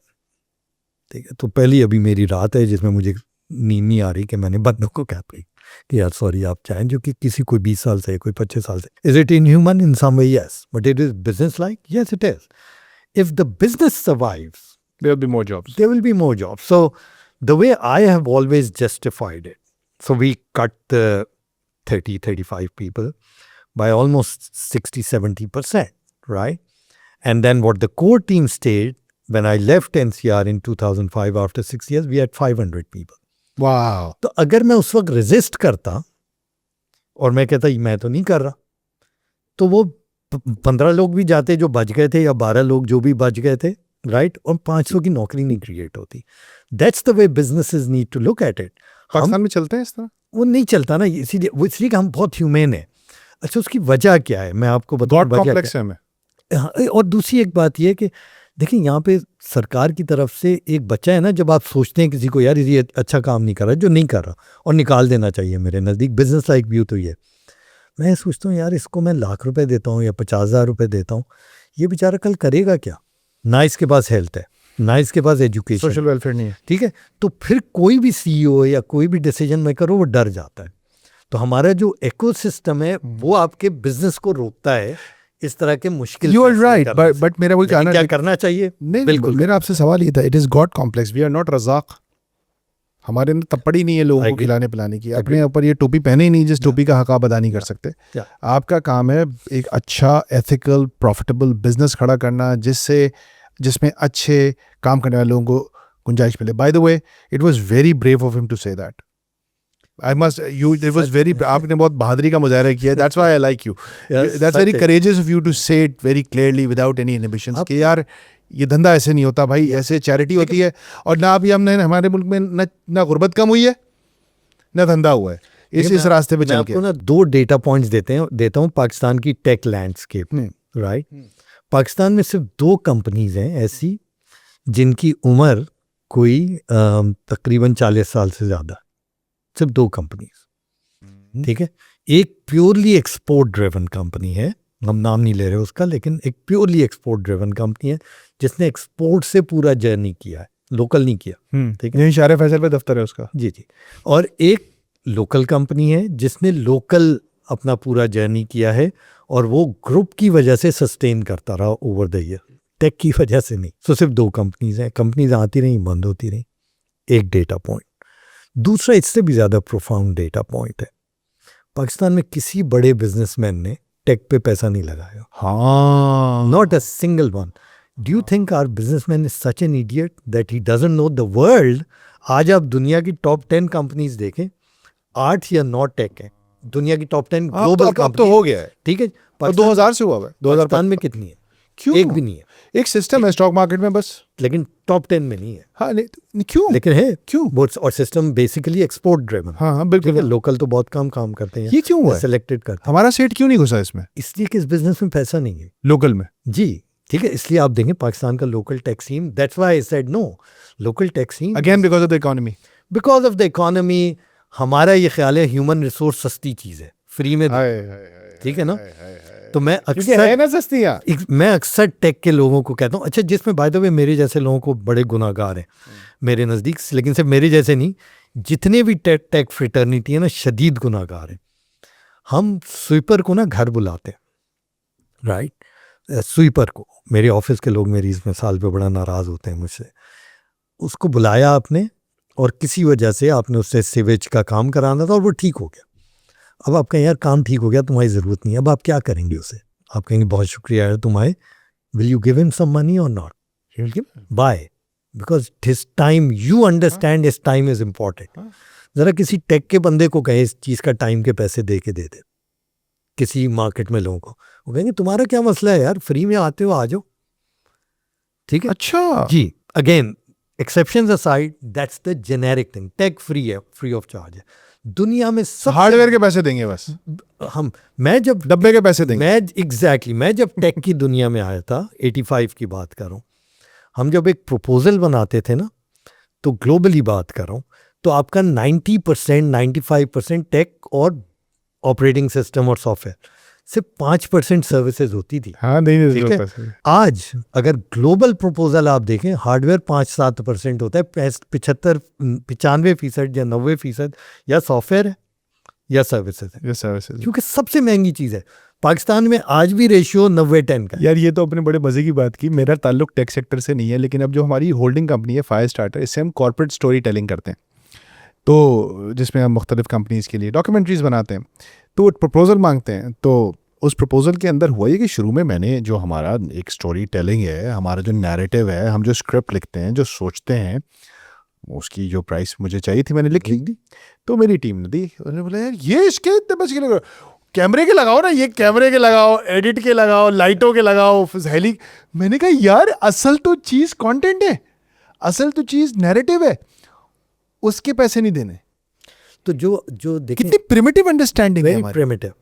ठीक है. तो पहली अभी मेरी रात है जिसमें मुझे नींद नहीं आ रही कि मैंने बंदों को क्या कही कि यार सॉरी आप चाहें जो कि किसी कोई 20 साल से कोई 25 साल से. Is it inhuman in some way? Yes. But it is business like? Yes, it is. If the business survives,
There will be more jobs.
there will be more jobs. So the way I have always justified it, so we cut the 35 people by almost 60-70%, right? And then what the core team stayed, when I left NCR in 2005 after 6 years, we had 500 people.
Wow.
तो अगर मैं उस वक्त resist करता और मैं कहता मैं तो नहीं कर रहा, तो वो 15 लोग भी जाते जो बच गए थे या 12 लोग जो भी बच गए थे, राइट, और 500 की नौकरी नहीं क्रिएट होती. That's the way businesses need to look at it.
Pakistan में चलते हैं इस तरह?
वो नहीं चलता ना, इसलिए कि हम बहुत ह्यूमेन है. अच्छा, उसकी वजह क्या है मैं आपको बताऊं.
गॉड कॉम्प्लेक्स है हमें.
और दूसरी एक बात ये कि देखिए यहाँ पे सरकार की तरफ से एक बच्चा है ना, जब आप सोचते हैं किसी को यार ये अच्छा काम नहीं कर रहा, जो नहीं कर रहा और निकाल देना चाहिए, मेरे नज़दीक बिजनेस लाइक व्यू तो ये, मैं सोचता हूँ यार इसको मैं ₹1,00,000 देता हूँ या 50,000 रुपये देता हूँ, ये बेचारा कल करेगा क्या? ना इसके पास हेल्थ है, ना इसके पास एजुकेशन,
सोशल वेलफेयर नहीं है.
ठीक है. तो फिर कोई भी CEO या कोई भी डिसीजन मेकर हो वो डर जाता है. तो हमारा जो इकोसिस्टम है वो आपके बिजनेस को रोकता है इस तरह के मुश्किल.
You are right, but मेरा वही कहना
क्या करना चाहिए?
नहीं,
बिल्कुल.
मेरा आपसे सवाल ये था, it is god complex, we are not Razzaq. हमारे अंदर तपड़ी नहीं है लोगों को खिलाने पिलाने की. अपने ऊपर ये टोपी पहने ही नहीं जिस टोपी का हक आप अदा नहीं कर सकते. आपका काम है एक अच्छा एथिकल प्रॉफिटेबल बिजनेस खड़ा करना जिसमें अच्छे काम करने वाले लोगों को गुंजाइश मिले. By the way, it was very brave of him to say that. it was very, आपने बहुत बहादुरी का मुजाहरा किया. That's why I like you. That's very courageous of you to say it very clearly without any inhibitions कि यार ये धंधा ऐसे नहीं होता भाई, ऐसे चैरिटी होती है. और ना अभी हमने हमारे मुल्क में ना गुर्बत कम हुई है ना धंधा हुआ है. इस रास्ते पे चल के
आपको ना 2 डेटा पॉइंट्स देता हूँ पाकिस्तान की टेक लैंडस्केप में, राइट. पाकिस्तान में सिर्फ 2 कंपनीज हैं ऐसी जिनकी उम्र कोई तकरीबन 40 साल से ज़्यादा. सिर्फ 2 कंपनीज, ठीक है. एक प्योरली एक्सपोर्ट ड्रिवन कंपनी है, हम नाम नहीं ले रहे उसका, लेकिन एक प्योरली एक्सपोर्ट ड्रिवन कंपनी है जिसने एक्सपोर्ट से पूरा जर्नी किया है, लोकल नहीं किया. ठीक है.
यही शारे फैसल पे दफ्तर है उसका.
जी. और एक लोकल कंपनी है जिसने लोकल अपना पूरा जर्नी किया है और वो ग्रुप की वजह से सस्टेन करता रहा ओवर द ईयर, टेक की वजह से नहीं. तो सिर्फ 2 कंपनीज हैं. कंपनीज आती रही, बंद होती रही. एक डेटा पॉइंट. दूसरा इससे भी ज़्यादा प्रोफाउंड डेटा पॉइंट है, पाकिस्तान में किसी बड़े बिजनेसमैन ने टेक पे पैसा नहीं लगाया.
हाँ,
not a single one. Do you think our businessman is such an idiot that he doesn't know the world? आज आप दुनिया की टॉप 10 कंपनीज देखें, 8 या 9 टेक हैं. दुनिया की टॉप 10 ग्लोबल कंपनी
तो हो गया है.
ठीक है.
2000 से हुआ है.
2005 में कितनी है?
क्यों?
एक भी नहीं है.
एक सिस्टम है स्टॉक मार्केट में बस,
लेकिन टॉप 10 में नहीं है.
हाँ, नहीं क्यों?
लेकिन है.
क्यों?
और सिस्टम बेसिकली एक्सपोर्ट ड्रिवन.
हाँ बिल्कुल.
लोकल तो बहुत कम काम करते हैं.
ये क्यों हुआ है?
सिलेक्टेड करते हैं.
हमारा सेट क्यों नहीं घुसा इसमें?
इसलिए कि इस बिजनेस में पैसा नहीं है
लोकल में.
जी, ठीक है. इसलिए आप देखें पाकिस्तान का local tax scene, that's why I said no. Local tax scene
again because of the economy.
Because of the economy. हमारा ये ख्याल है ह्यूमन रिसोर्स सस्ती चीज़ है, फ्री में. ठीक है ना. तो मैं अक्सर टेक के लोगों को कहता हूँ, अच्छा जिसमें बाय द वे मेरे जैसे लोगों को बड़े गुनाहगार हैं मेरे नज़दीक, लेकिन सिर्फ मेरे जैसे नहीं, जितने भी टेक फ्रेटर्निटी है ना, शदीद गुनाहगार हैं. हम स्वीपर को ना घर बुलाते हैं, राइट. स्वीपर को, मेरे ऑफिस के लोग मेरी इस मिसाल पे बड़ा नाराज़ होते हैं मुझसे. उसको बुलाया आपने और किसी वजह से आपने उससे सीवेज का काम कराना था और वो ठीक हो गया. अब आप कहें यार काम ठीक हो गया, तुम्हारी ज़रूरत नहीं है. अब आप क्या करेंगे उसे? आप कहेंगे बहुत शुक्रिया यार तुम आए. Will you give him some money or not? Bye. Because his time, you understand his time is important. ज़रा किसी टेक के बंदे को कहे इस चीज़ का टाइम के पैसे दे के दे दे किसी मार्केट में लोगों को, वो कहेंगे तुम्हारा क्या मसला है यार, फ्री में आते हो आ जाओ. ठीक है
अच्छा
जी. Again exceptions aside, that's the generic thing. Tech free है, फ्री ऑफ चार्ज है दुनिया में. सब
हार्डवेयर के पैसे देंगे बस,
मैं जब
डब्बे के पैसे देंगे.
मैं जब टेक की दुनिया में आया था, 85 की बात कर रहा हूँ, हम जब एक प्रपोजल बनाते थे ना, तो ग्लोबली बात कर रहा हूँ, तो आपका 90% 95% टेक और ऑपरेटिंग सिस्टम और सॉफ्टवेयर, सिर्फ 5% सर्विसेज होती थी.
हाँ नहीं
ठीक है. आज अगर ग्लोबल प्रपोजल आप देखें, हार्डवेयर 5-7% होता है, 95% या 90% या सॉफ्टवेयर है या सर्विसेज है,
ये सर्विसेज.
क्योंकि सबसे महंगी चीज़ है. पाकिस्तान में आज भी रेशियो 90-10 का है.
यार ये तो अपने बड़े मजे की बात की. मेरा ताल्लुक टेक सेक्टर से नहीं है, लेकिन अब जो हमारी होल्डिंग कंपनी है फायर स्टार्टर, इससे हम कॉर्पोरेट स्टोरी टेलिंग करते हैं, तो जिसमें हम मुख्तलिफ कंपनीज के लिए डॉक्यूमेंट्रीज बनाते हैं, तो प्रपोजल मांगते हैं. तो उस प्रपोजल के अंदर हुआ ये कि शुरू में मैंने जो हमारा एक स्टोरी टेलिंग है, हमारा जो नैरेटिव है, हम जो स्क्रिप्ट लिखते हैं, जो सोचते हैं, उसकी जो प्राइस मुझे चाहिए थी मैंने लिख दी. तो मेरी टीम ने दी. उन्होंने बोला यार ये इसके इतने पैसे के लगाओ, कैमरे के लगाओ ना, ये कैमरे के लगाओ, एडिट के लगाओ, लाइटों के लगाओ, हेली. मैंने कहा यार असल तो चीज़ कंटेंट है, असल तो चीज़ नैरेटिव है, उसके पैसे नहीं देने.
तो जो देखें,
कितनी प्रिमिटिव अंडरस्टैंडिंग है
very
हमारी.
primitive.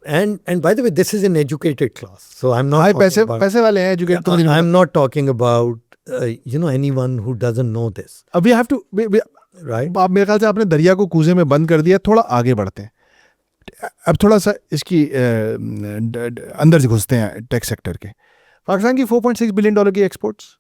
And by the way, this is an educated class, so I'm not
हाँ
talking
पैसे
about-
पैसे वाले हैं educate.
I'm not talking about anyone who doesn't know this,
अब हैव टू,
right?
आप मेरे ख्याल से आपने दरिया को कूजे में बंद कर दिया. थोड़ा आगे बढ़ते हैं, अब थोड़ा सा इसकी अंदर से घुसते हैं टेक सेक्टर के. पाकिस्तान की $4.6 बिलियन की एक्सपोर्ट्स,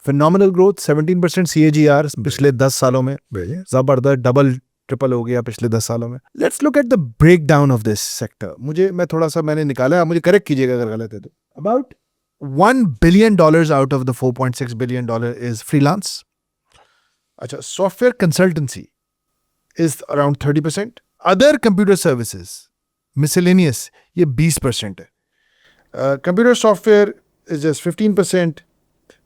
फिनोमिनल ग्रोथ, 17% CAGR पिछले 10 सालों में, जबरदस्त, डबल ट्रिपल हो गया पिछले 10 सालों में. Let's look at the breakdown of this sector. मैं थोड़ा सा मैंने निकाला, मुझे करेक्ट कीजिएगा अगर गलत है तो. About $1 billion out of the $4.6 billion is freelance. अच्छा, software consultancy is around 30%. Other computer services, miscellaneous, ये 20% है. Computer software is just 15%,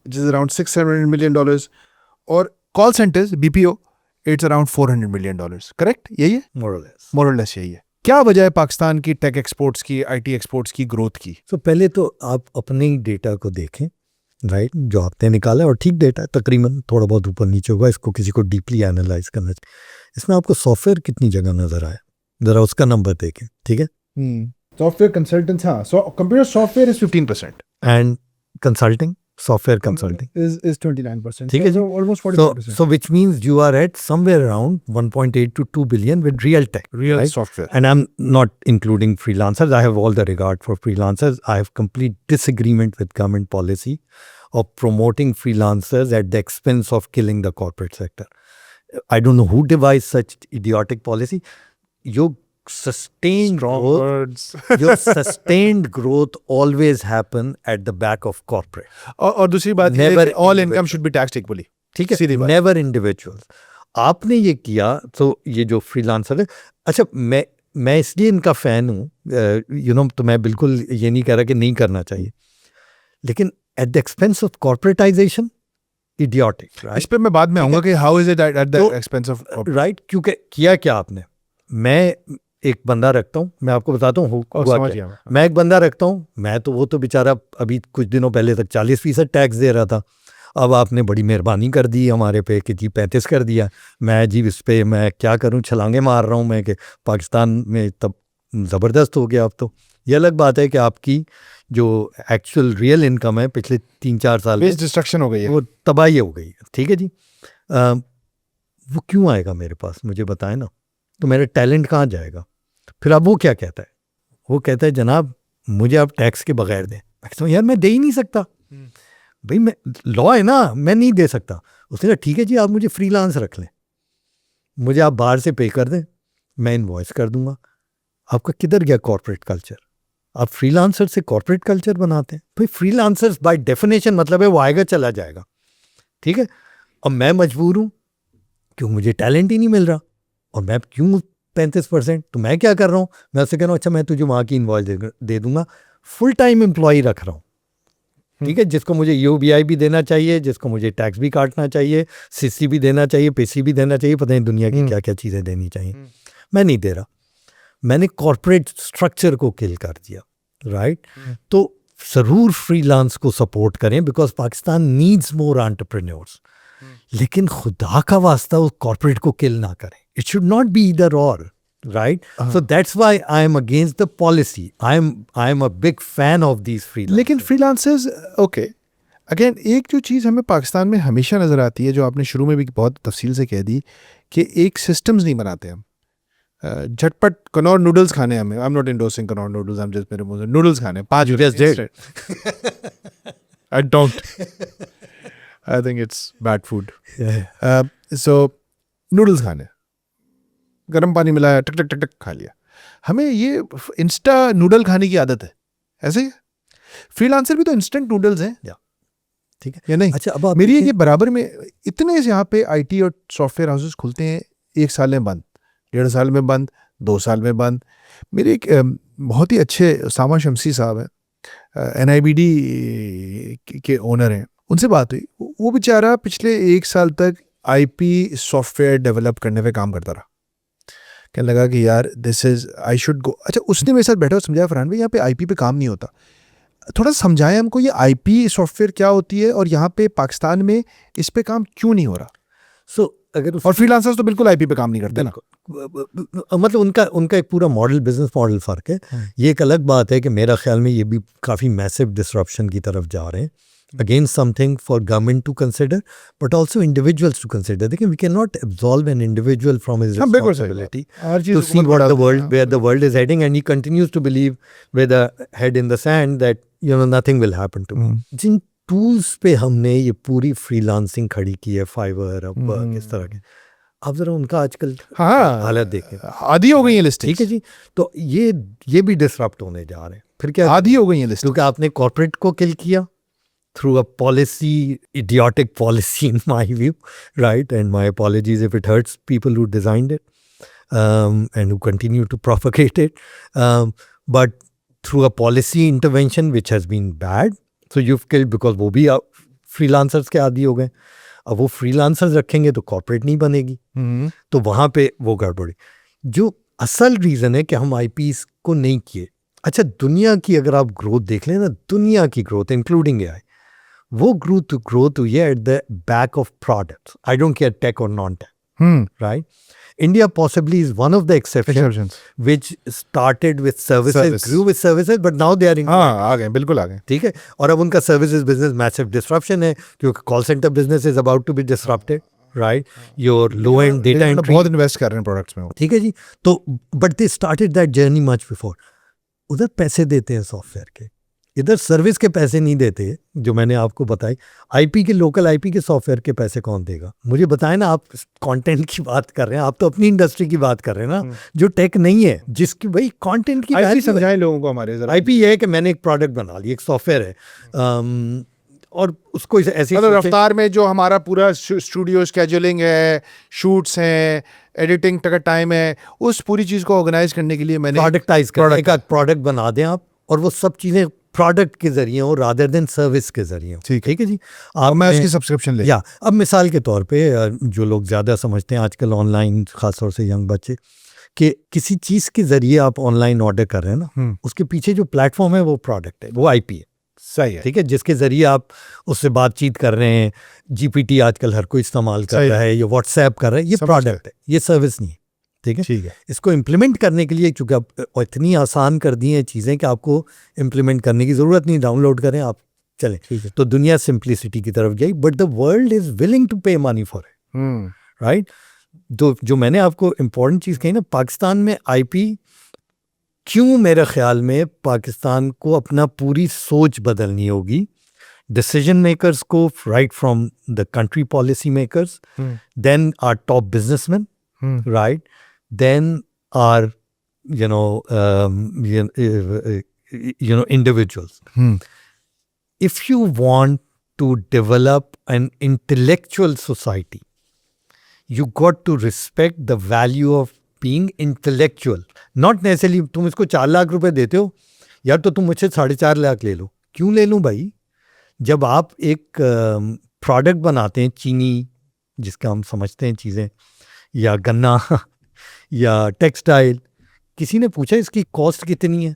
which is around $600 million. और call centers, BPO, it's around $400 million. Correct, यही है,
More or less.
मोरलेस यही है. क्या वजह है पाकिस्तान की टेक एक्सपोर्ट्स की, IT एक्सपोर्ट्स की ग्रोथ की?
So पहले तो आप अपने ही डेटा को देखें, राइट, जो आपने निकाला है, और ठीक डेटा है, तकरीबन थोड़ा बहुत ऊपर नीचे होगा, इसको किसी को डीपली एनालाइज करना चाहिए. इसमें आपको सॉफ्टवेयर कितनी जगह नजर आया, जरा उसका नंबर देखें. ठीक है.
सॉफ्टवेयर कंसल्टेंट्स, हाँ, computer software is 15%.
And consulting, software consulting
is 29%.
ठीक है जी.
Almost
So
40%.
so which means you are at somewhere around 1.8 to 2 billion with real tech.
Real
right?
software.
And I'm not including freelancers. I have all the regard for freelancers. I have complete disagreement with government policy of promoting freelancers at the expense of killing the corporate sector. I don't know who devised such idiotic policy. Your sustained growth,
words.
your sustained growth always happen at the back of corporate.
और दूसरी बात,
Never
all income should be taxed equally.
ठीक है,
सीधी बात.
Never individuals. आपने ये किया, तो ये जो फ्रीलांसर है, अच्छा, मैं इसलिए इनका फ़ैन हूँ, तो मैं बिल्कुल ये नहीं कह रहा कि नहीं करना चाहिए, लेकिन at the expense of corporatisation, idiotic,
इस
राइट,
पे मैं बाद में आऊंगा कि how is it at the
तो-
एक्सपेंस ऑफ.
राइट. क्योंकि किया क्या आपने, मैं एक बंदा रखता हूँ, मैं आपको बताता हूँ हुआ
समझ
क्या.
गया.
मैं एक बंदा रखता हूँ, वो तो बेचारा अभी कुछ दिनों पहले तक 40% टैक्स दे रहा था. अब आपने बड़ी मेहरबानी कर दी हमारे पे कि जी 35 कर दिया. मैं जी इस पे मैं क्या करूं, छलांगे मार रहा हूं मैं कि पाकिस्तान में तब ज़बरदस्त हो गया. अब तो ये अलग बात है कि आपकी जो एक्चुअल रियल इनकम है पिछले 3-4 साल में,
बेस डिस्ट्रक्शन हो गई है.
वो तबाही हो गई है. ठीक है जी. वो क्यों आएगा मेरे पास, मुझे बताएं ना. तो मेरा टैलेंट कहाँ जाएगा. फिर अब वो क्या कहता है, वो कहता है जनाब मुझे आप टैक्स के बगैर दें. मैं कहता हूँ यार मैं दे ही नहीं सकता भाई, मैं लॉ है ना, मैं नहीं दे सकता. उसने कहा ठीक है जी, आप मुझे फ्रीलांस रख लें, मुझे आप बाहर से पे कर दें, मैं इनवॉइस कर दूंगा. आपका किधर गया कॉर्पोरेट कल्चर. आप फ्रीलांसर से कॉर्पोरेट कल्चर बनाते हैं. भाई फ्रीलांसर्स बाय डेफिनेशन मतलब है वो आएगा चला जाएगा. ठीक है. और मैं मजबूर हूँ क्यों, मुझे टैलेंट ही नहीं मिल रहा, और मैं क्यों 35%. तो मैं क्या कर रहा हूँ, मैं उससे कह रहा हूँ अच्छा मैं तुझे वहाँ की इनवॉइस दे दूंगा, फुल टाइम एम्प्लॉई रख रहा हूँ. ठीक है, जिसको मुझे UBI भी देना चाहिए, जिसको मुझे टैक्स भी काटना चाहिए, CC भी देना चाहिए, PC भी देना चाहिए, पता नहीं दुनिया की क्या क्या चीज़ें देनी चाहिए, मैं नहीं दे रहा। मैंने कॉर्पोरेट स्ट्रक्चर को किल कर दिया, राइट? तो ज़रूर फ्रीलांस को सपोर्ट करें because Pakistan needs more entrepreneurs, लेकिन खुदा का वास्ता उस कॉर्पोरेट को किल ना करें। It should not be either or, right? So that's why I am against the policy. I am a big fan of these freelancers.
लेकिन फ्रीलांसर्स ओके, अगेन एक जो चीज़ हमें पाकिस्तान में हमेशा नज़र आती है, जो आपने शुरू में भी बहुत तफसील से कह दी, कि एक सिस्टम्स नहीं बनाते हम। झटपट कनौर नूडल्स खाने हमें, I am not endorsing Knorr noodles, I am just, मेरे मुंह से नूडल्स खाने 5
You just did.
I don't, I think it's bad food. So noodles खाने, गर्म पानी मिलाया, टक टक टक टक खा लिया। हमें ये इंस्टा नूडल खाने की आदत है, ऐसे ही फ्रीलांसर भी तो इंस्टेंट नूडल्स हैं,
ठीक है,
या नहीं?
अच्छा, अब आप
मेरी
देखिए-
ये बराबर में इतने से यहाँ पे IT और सॉफ्टवेयर हाउसेस खुलते हैं, 1 साल में बंद, 1.5 साल में बंद, 2 साल में बंद। मेरे एक बहुत ही अच्छे सामा शमसी साहब हैं, NIBD के ओनर हैं, उनसे बात हुई। वो बेचारा पिछले 1 साल तक IP सॉफ्टवेयर डेवलप करने पे काम करता रहा। कहने लगा कि यार this is I should go. अच्छा, उसने मेरे साथ बैठा और समझाया, फरहान भाई यहाँ पे IP पे काम नहीं होता, थोड़ा समझाएं हमको ये IP सॉफ्टवेयर क्या होती है और यहाँ पे पाकिस्तान में इस पे काम क्यों नहीं हो रहा।
So, अगर
और फ्रीलांसर्स तो बिल्कुल IP पे काम नहीं करते ना।
मतलब उनका एक पूरा मॉडल, बिजनेस मॉडल फ़र्क है। ये एक अलग बात है कि मेरा ख्याल में ये भी काफ़ी मैसिव डिसरप्शन की तरफ जा रहे हैं। Again something for government to consider but also individuals to consider. देखिए, we can not absolve an individual from his
हाँ, बिल्कुल सही
रिस्पॉन्सिबिलिटी
हर चीज़
to see what the world, where the world is heading, and he continues to believe with a head in the sand that nothing will happen to me. जिन tools पे हमने ये पूरी फ्रीलांसिंग खड़ी की है, फाइवर, अपवर्क, इस तरह के, आप जरा उनका आजकल
हाँ
हालत देखें,
आधी हो गई है लिस्ट,
ठीक है जी। तो ये भी डिसरप्ट होने जा रहे हैं। फिर क्या,
आधी हो गई है लिस्ट,
क्योंकि आपने कॉर्पोरेट को किल किया through a policy, idiotic policy in my view, right? And my apologies if it hurts people who designed it and who continue to propagate it. But through a policy intervention which has been bad, so you've killed, because वो भी freelancers के आदी हो गए। अब वो freelancers रखेंगे तो corporate नहीं बनेगी, तो वहाँ पे वो गड़बड़ी। जो असल रीज़न है कि हम IPs को नहीं किए। अच्छा, दुनिया की अगर आप ग्रोथ देख लें ना, दुनिया की ग्रोथ इंक्लूडिंग AI, वो ग्रोथ हुई है at the back of products. I don't care tech और non tech, right? India possibly is one of the exceptions which started with services, grew with services, but now they are in,
हाँ आ गए, बिल्कुल आ गए,
ठीक है। और अब उनका सर्विसेज बिजनेस मैसिव डिस्ट्रप्शन है, क्योंकि call centre business is about to be disrupted, right? Your low end data entry,
बहुत इन्वेस्ट कर रहे हैं प्रोडक्ट्स में वो,
ठीक है जी। तो but they started that journey much before. उधर पैसे देते हैं सॉफ्टवेयर के, इधर सर्विस के पैसे नहीं देते, जो मैंने आपको बताई। IP के, लोकल IP के सॉफ्टवेयर के पैसे कौन देगा? मुझे बताएं ना, आप कंटेंट की बात कर रहे हैं, आप तो अपनी इंडस्ट्री की बात कर रहे हैं ना, जो टेक नहीं है, जिसकी भाई कंटेंट की
IP समझाएं लोगों को हमारे जरा।
IP ये है कि मैंने एक प्रोडक्ट बना लिया, एक सॉफ्टवेयर है, और उसको ऐसे
मतलब रफ्तार में जो हमारा पूरा स्टूडियो स्केड्यूलिंग है, शूट्स हैं, एडिटिंग का टाइम है, उस पूरी चीज़ को ऑर्गेनाइज करने के लिए मैंने
प्रोडक्टाइज कर, एक प्रोडक्ट बना दें आप, और वो सब चीज़ें प्रोडक्ट के जरिए हो रादर देन सर्विस के जरिए हो, ठीक है जी।
अब मैं उसकी सब्सक्रिप्शन ले,
या अब मिसाल के तौर पे जो लोग ज़्यादा समझते हैं आजकल ऑनलाइन, ख़ासतौर से यंग बच्चे, कि किसी चीज़ के ज़रिए आप ऑनलाइन ऑर्डर कर रहे हैं ना, उसके पीछे जो प्लेटफॉर्म है वो प्रोडक्ट है, वो IP है,
सही है,
ठीक है, जिसके ज़रिए आप उससे बातचीत कर रहे हैं। GPT आजकल हर कोई इस्तेमाल कर रहा है, ये WhatsApp कर रहा है, ये प्रोडक्ट है, ये सर्विस नहीं है, ठीक है।
ठीक है।
इसको इम्प्लीमेंट करने के लिए, चूँकि अब इतनी आसान कर दी हैं चीज़ें कि आपको इम्प्लीमेंट करने की ज़रूरत नहीं, डाउनलोड करें आप, चलें, ठीक है। तो दुनिया सिंप्लिसिटी की तरफ गई, but the world is willing to pay money for it, right? तो जो मैंने आपको इम्पोर्टेंट चीज़ कही ना, पाकिस्तान में IP क्यों, मेरे ख्याल में पाकिस्तान को अपना पूरी सोच बदलनी होगी, डिसीजन मेकर्स को, right from the country policy makers, then our top businessman, right? Then our, individuals. If you want to develop an intellectual society, you got to respect the value of being intellectual. Not necessarily तुम इसको 4 लाख रुपए देते हो यार, तो तुम मुझसे 4.5 लाख ले लो। क्यों ले लूँ भाई? जब आप एक प्रोडक्ट बनाते हैं, चीनी जिसका हम समझते हैं चीज़ें, या गन्ना या टेक्सटाइल, किसी ने पूछा इसकी कॉस्ट कितनी है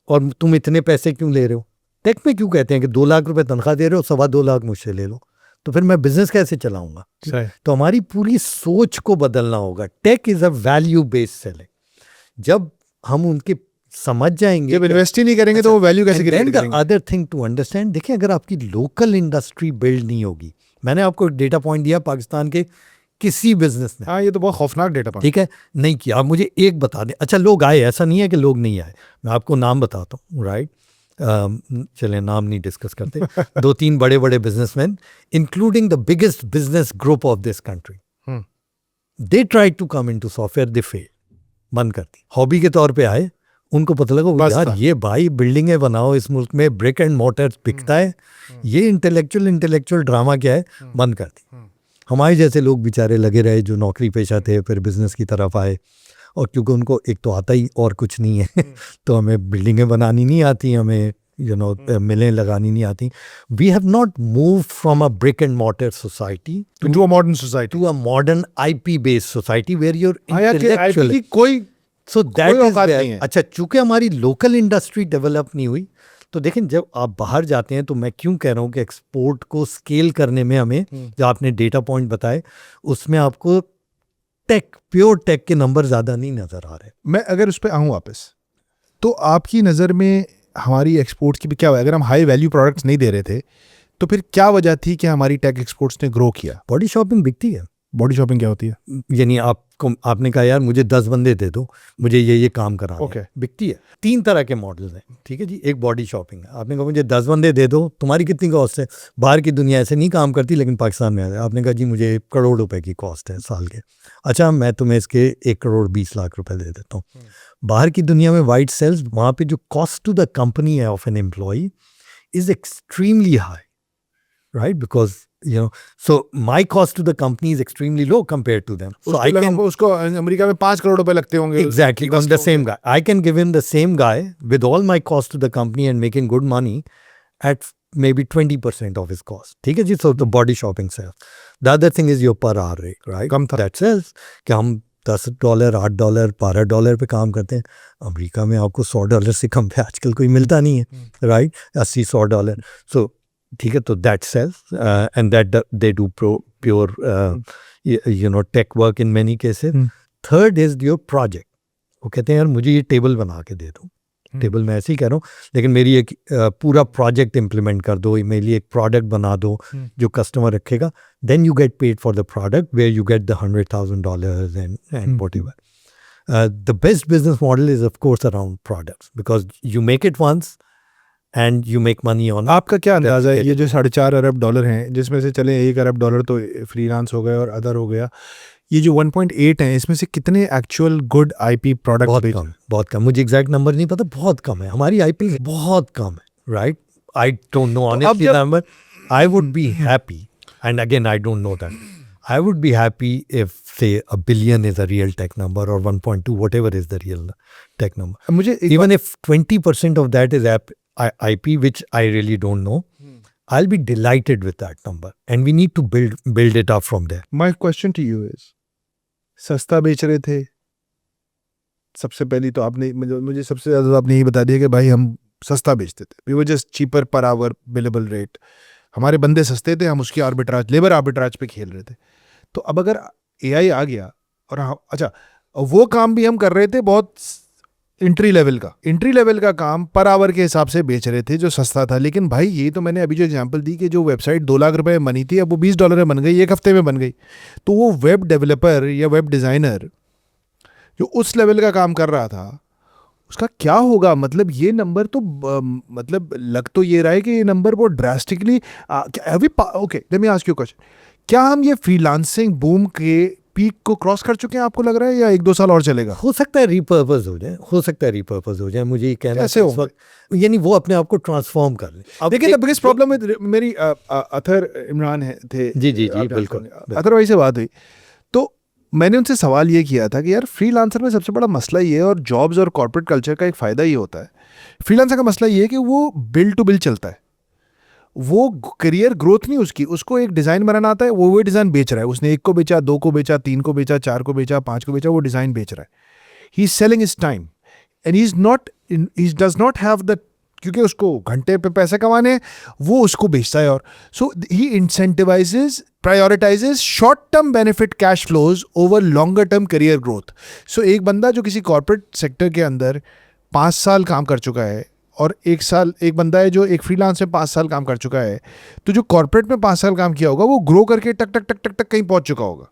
और तुम इतने पैसे क्यों ले रहे हो? टेक में क्यों कहते हैं कि 2 लाख रुपए तनख्वाह दे रहे हो, 2.25 लाख मुझसे ले लो, तो फिर मैं बिजनेस कैसे चलाऊंगा? तो हमारी पूरी सोच को बदलना होगा. Tech is a value based selling. जब हम उनके समझ जाएंगे,
जब इन्वेस्ट ही नहीं करेंगे तो वो वैल्यू कैसे क्रिएट करेंगे?
अदर थिंग टू अंडरस्टैंड, देखिए अगर आपकी लोकल इंडस्ट्री बिल्ड नहीं होगी, मैंने आपको डेटा पॉइंट दिया पाकिस्तान के किसी बिजनेस ने,
हाँ ये तो बहुत खौफनाक डेटा पॉइंट,
ठीक है, नहीं किया. आप मुझे एक बता दें. अच्छा, लोग आए, ऐसा नहीं है कि लोग नहीं आए, मैं आपको नाम बताता हूँ, राइट? चले नाम नहीं डिस्कस करते. 2-3 बड़े बड़े businessman, including the biggest business group of this country, they try to come into software, they fail, बंद कर दी. हॉबी के तौर पे आए, उनको पता लगा यार ये भाई बिल्डिंगें बनाओ इस मुल्क में, ब्रिक एंड मोटर बिकता है, ये इंटेलेक्चुअल ड्रामा क्या है, बंद कर दी. हमारे जैसे लोग बेचारे लगे रहे जो नौकरी पेशा थे, फिर बिजनेस की तरफ आए, और क्योंकि उनको एक तो आता ही और कुछ नहीं है तो हमें बिल्डिंगें बनानी नहीं आती, हमें मिलें लगानी नहीं आती. We have not move from a brick and mortar society
to a modern society,
to a modern IP based society where your
intellectual कोई,
सो दैट इज
नहीं है.
अच्छा, चूंकि हमारी लोकल इंडस्ट्री डेवलप नहीं हुई, तो देखें जब आप बाहर जाते हैं, तो मैं क्यों कह रहा हूँ कि एक्सपोर्ट को स्केल करने में हमें, जो आपने डेटा पॉइंट बताए, उसमें आपको टेक, प्योर टेक के नंबर ज़्यादा नहीं नज़र आ रहे.
मैं अगर उस पर आऊँ वापस, तो आपकी नज़र में हमारी एक्सपोर्ट्स की भी क्या हुआ? अगर हम हाई वैल्यू प्रोडक्ट्स नहीं दे रहे थे, तो फिर क्या वजह थी कि हमारी टेक एक्सपोर्ट्स ने ग्रो किया?
बॉडी शॉपिंग बिकती है.
बॉडी शॉपिंग क्या होती है?
यानी आपने कहा यार मुझे 10 बंदे दे दो, मुझे ये काम कराना
Okay.
है, बिकती है. 3 तरह के मॉडल्स हैं, ठीक है जी. एक बॉडी शॉपिंग है, आपने कहा मुझे 10 बंदे दे दो, तुम्हारी कितनी कॉस्ट है? बाहर की दुनिया ऐसे नहीं काम करती, लेकिन पाकिस्तान में आपने कहा जी मुझे 1 करोड़ रुपए की कॉस्ट है साल के. अच्छा, मैं तुम्हें इसके 1 करोड़ 20 लाख रुपए दे देता हूँ. बाहर की दुनिया में वाइट सेल्स, वहाँ पे जो कॉस्ट टू द कंपनी है of an employee is extremely high, right? Because so my cost to the company is extremely low compared to them. So I can,
उसको अमेरिका में 5 करोड़ रुपए लगते होंगे
exactly on the same guy. I can give him the same guy with all my cost to the company and making good money at maybe 20% of his cost. ठीक है जी. So the body shopping sales. The other thing is your per hour rate, right?
कम था.
That sells कि हम $10, $8, $12 पे काम करते हैं. America में आपको $100 से कम पे आजकल कोई मिलता नहीं है, राइट? $80-100. So ठीक है, तो that sales and that they do pure tech work in many cases. Third is your project. वो कहते हैं यार मुझे ये टेबल बना के दे दो, टेबल मैं ऐसे ही कह रहा हूँ, लेकिन मेरी एक पूरा प्रोजेक्ट इम्प्लीमेंट कर दो, मेरे लिए एक प्रोडक्ट बना दो जो कस्टमर रखेगा. Then you get paid for the product where you get the $100,000 and whatever. The best business model is of course around products, because you make it once and you make money on.
आपका क्या अंदाजा है, ये जो $4.5 अरब हैं, जिसमें से चले $1 अरब तो फ्रीलांस हो गए और अदर हो गया, ये जो 1.8 हैं, इसमें से कितने एक्चुअल गुड IP प्रोडक्ट?
बहुत कम. मुझे एग्जैक्ट नंबर नहीं पता, बहुत कम है. हमारी IP बहुत कम है, right? I don't know honestly number. I would be happy, and again I don't know that. I would be happy if, say, 1 billion is a real tech number, or 1.2, whatever is the real tech number.
मुझे
even if 20% of that is IP, which I really don't know, I'll be delighted with that number, and we need to build it up from there.
My question to you is, सस्ता बेच रहे थे सबसे पहली, तो आपने मुझे सबसे ज़्यादा आपने यही बता दिया कि भाई हम सस्ता बेचते थे. We were just cheaper per hour billable rate. हमारे बंदे सस्ते थे, हम उसकी आर्बिट्राज, लेबर आर्बिट्राज पे खेल रहे थे. तो अब अगर AI आ गया और अच्छा, वो काम भी हम कर रहे थे बहुत एंट्री लेवल का काम पर आवर के हिसाब से बेच रहे थे जो सस्ता था. लेकिन भाई ये तो मैंने अभी जो एग्जांपल दी कि जो वेबसाइट 2 लाख रुपए में बनी थी, अब वो $20 में बन गई, 1 हफ्ते में बन गई. तो वो वेब डेवलपर या वेब डिज़ाइनर जो उस लेवल का काम कर रहा था, उसका क्या होगा? मतलब ये नंबर तो मतलब लग तो ये रहा है कि ये नंबर बहुत drastically okay, let me ask you question. क्या हम ये फ्रीलांसिंग बूम के पीक को क्रॉस कर चुके हैं, आपको लग रहा है, या 1-2 साल और चलेगा?
हो सकता है रिपर्पस हो जाए, मुझे ये कहना है इस वक्त, यानी वो अपने आप को ट्रांसफॉर्म कर ले. अब देखिए, द बिगेस्ट प्रॉब्लम
विद मेरी अथर इमरान थे,
जी, बिल्कुल,
अथर भाई से बात हुई, तो मैंने उनसे सवाल ये किया था कि यार फ्रीलांसर में सबसे बड़ा मसला ये है, और जॉब्स और कॉर्पोरेट कल्चर का एक फ़ायदा ये होता है, फ्रीलांसर का मसला ये है कि वो बिल टू बिल चलता है. वो करियर ग्रोथ नहीं उसकी, उसको एक डिज़ाइन बनाना आता है, वो डिज़ाइन बेच रहा है, उसने 1 को बेचा, 2 को बेचा, 3 को बेचा, 4 को बेचा, 5 को बेचा, वो डिज़ाइन बेच रहा है। He is selling his time and he does not have the, क्योंकि उसको घंटे पे पैसे कमाने हैं, वो उसको बेचता है। और so he incentivizes, prioritizes short term benefit cash flows over longer term career growth. So एक बंदा जो किसी कॉर्पोरेट सेक्टर के अंदर 5 साल काम कर चुका है और एक बंदा है जो एक फ्रीलांस में 5 साल काम कर चुका है, तो जो कॉर्पोरेट में 5 साल काम किया होगा वो ग्रो करके टक टक टक टक टक कहीं पहुंच चुका होगा,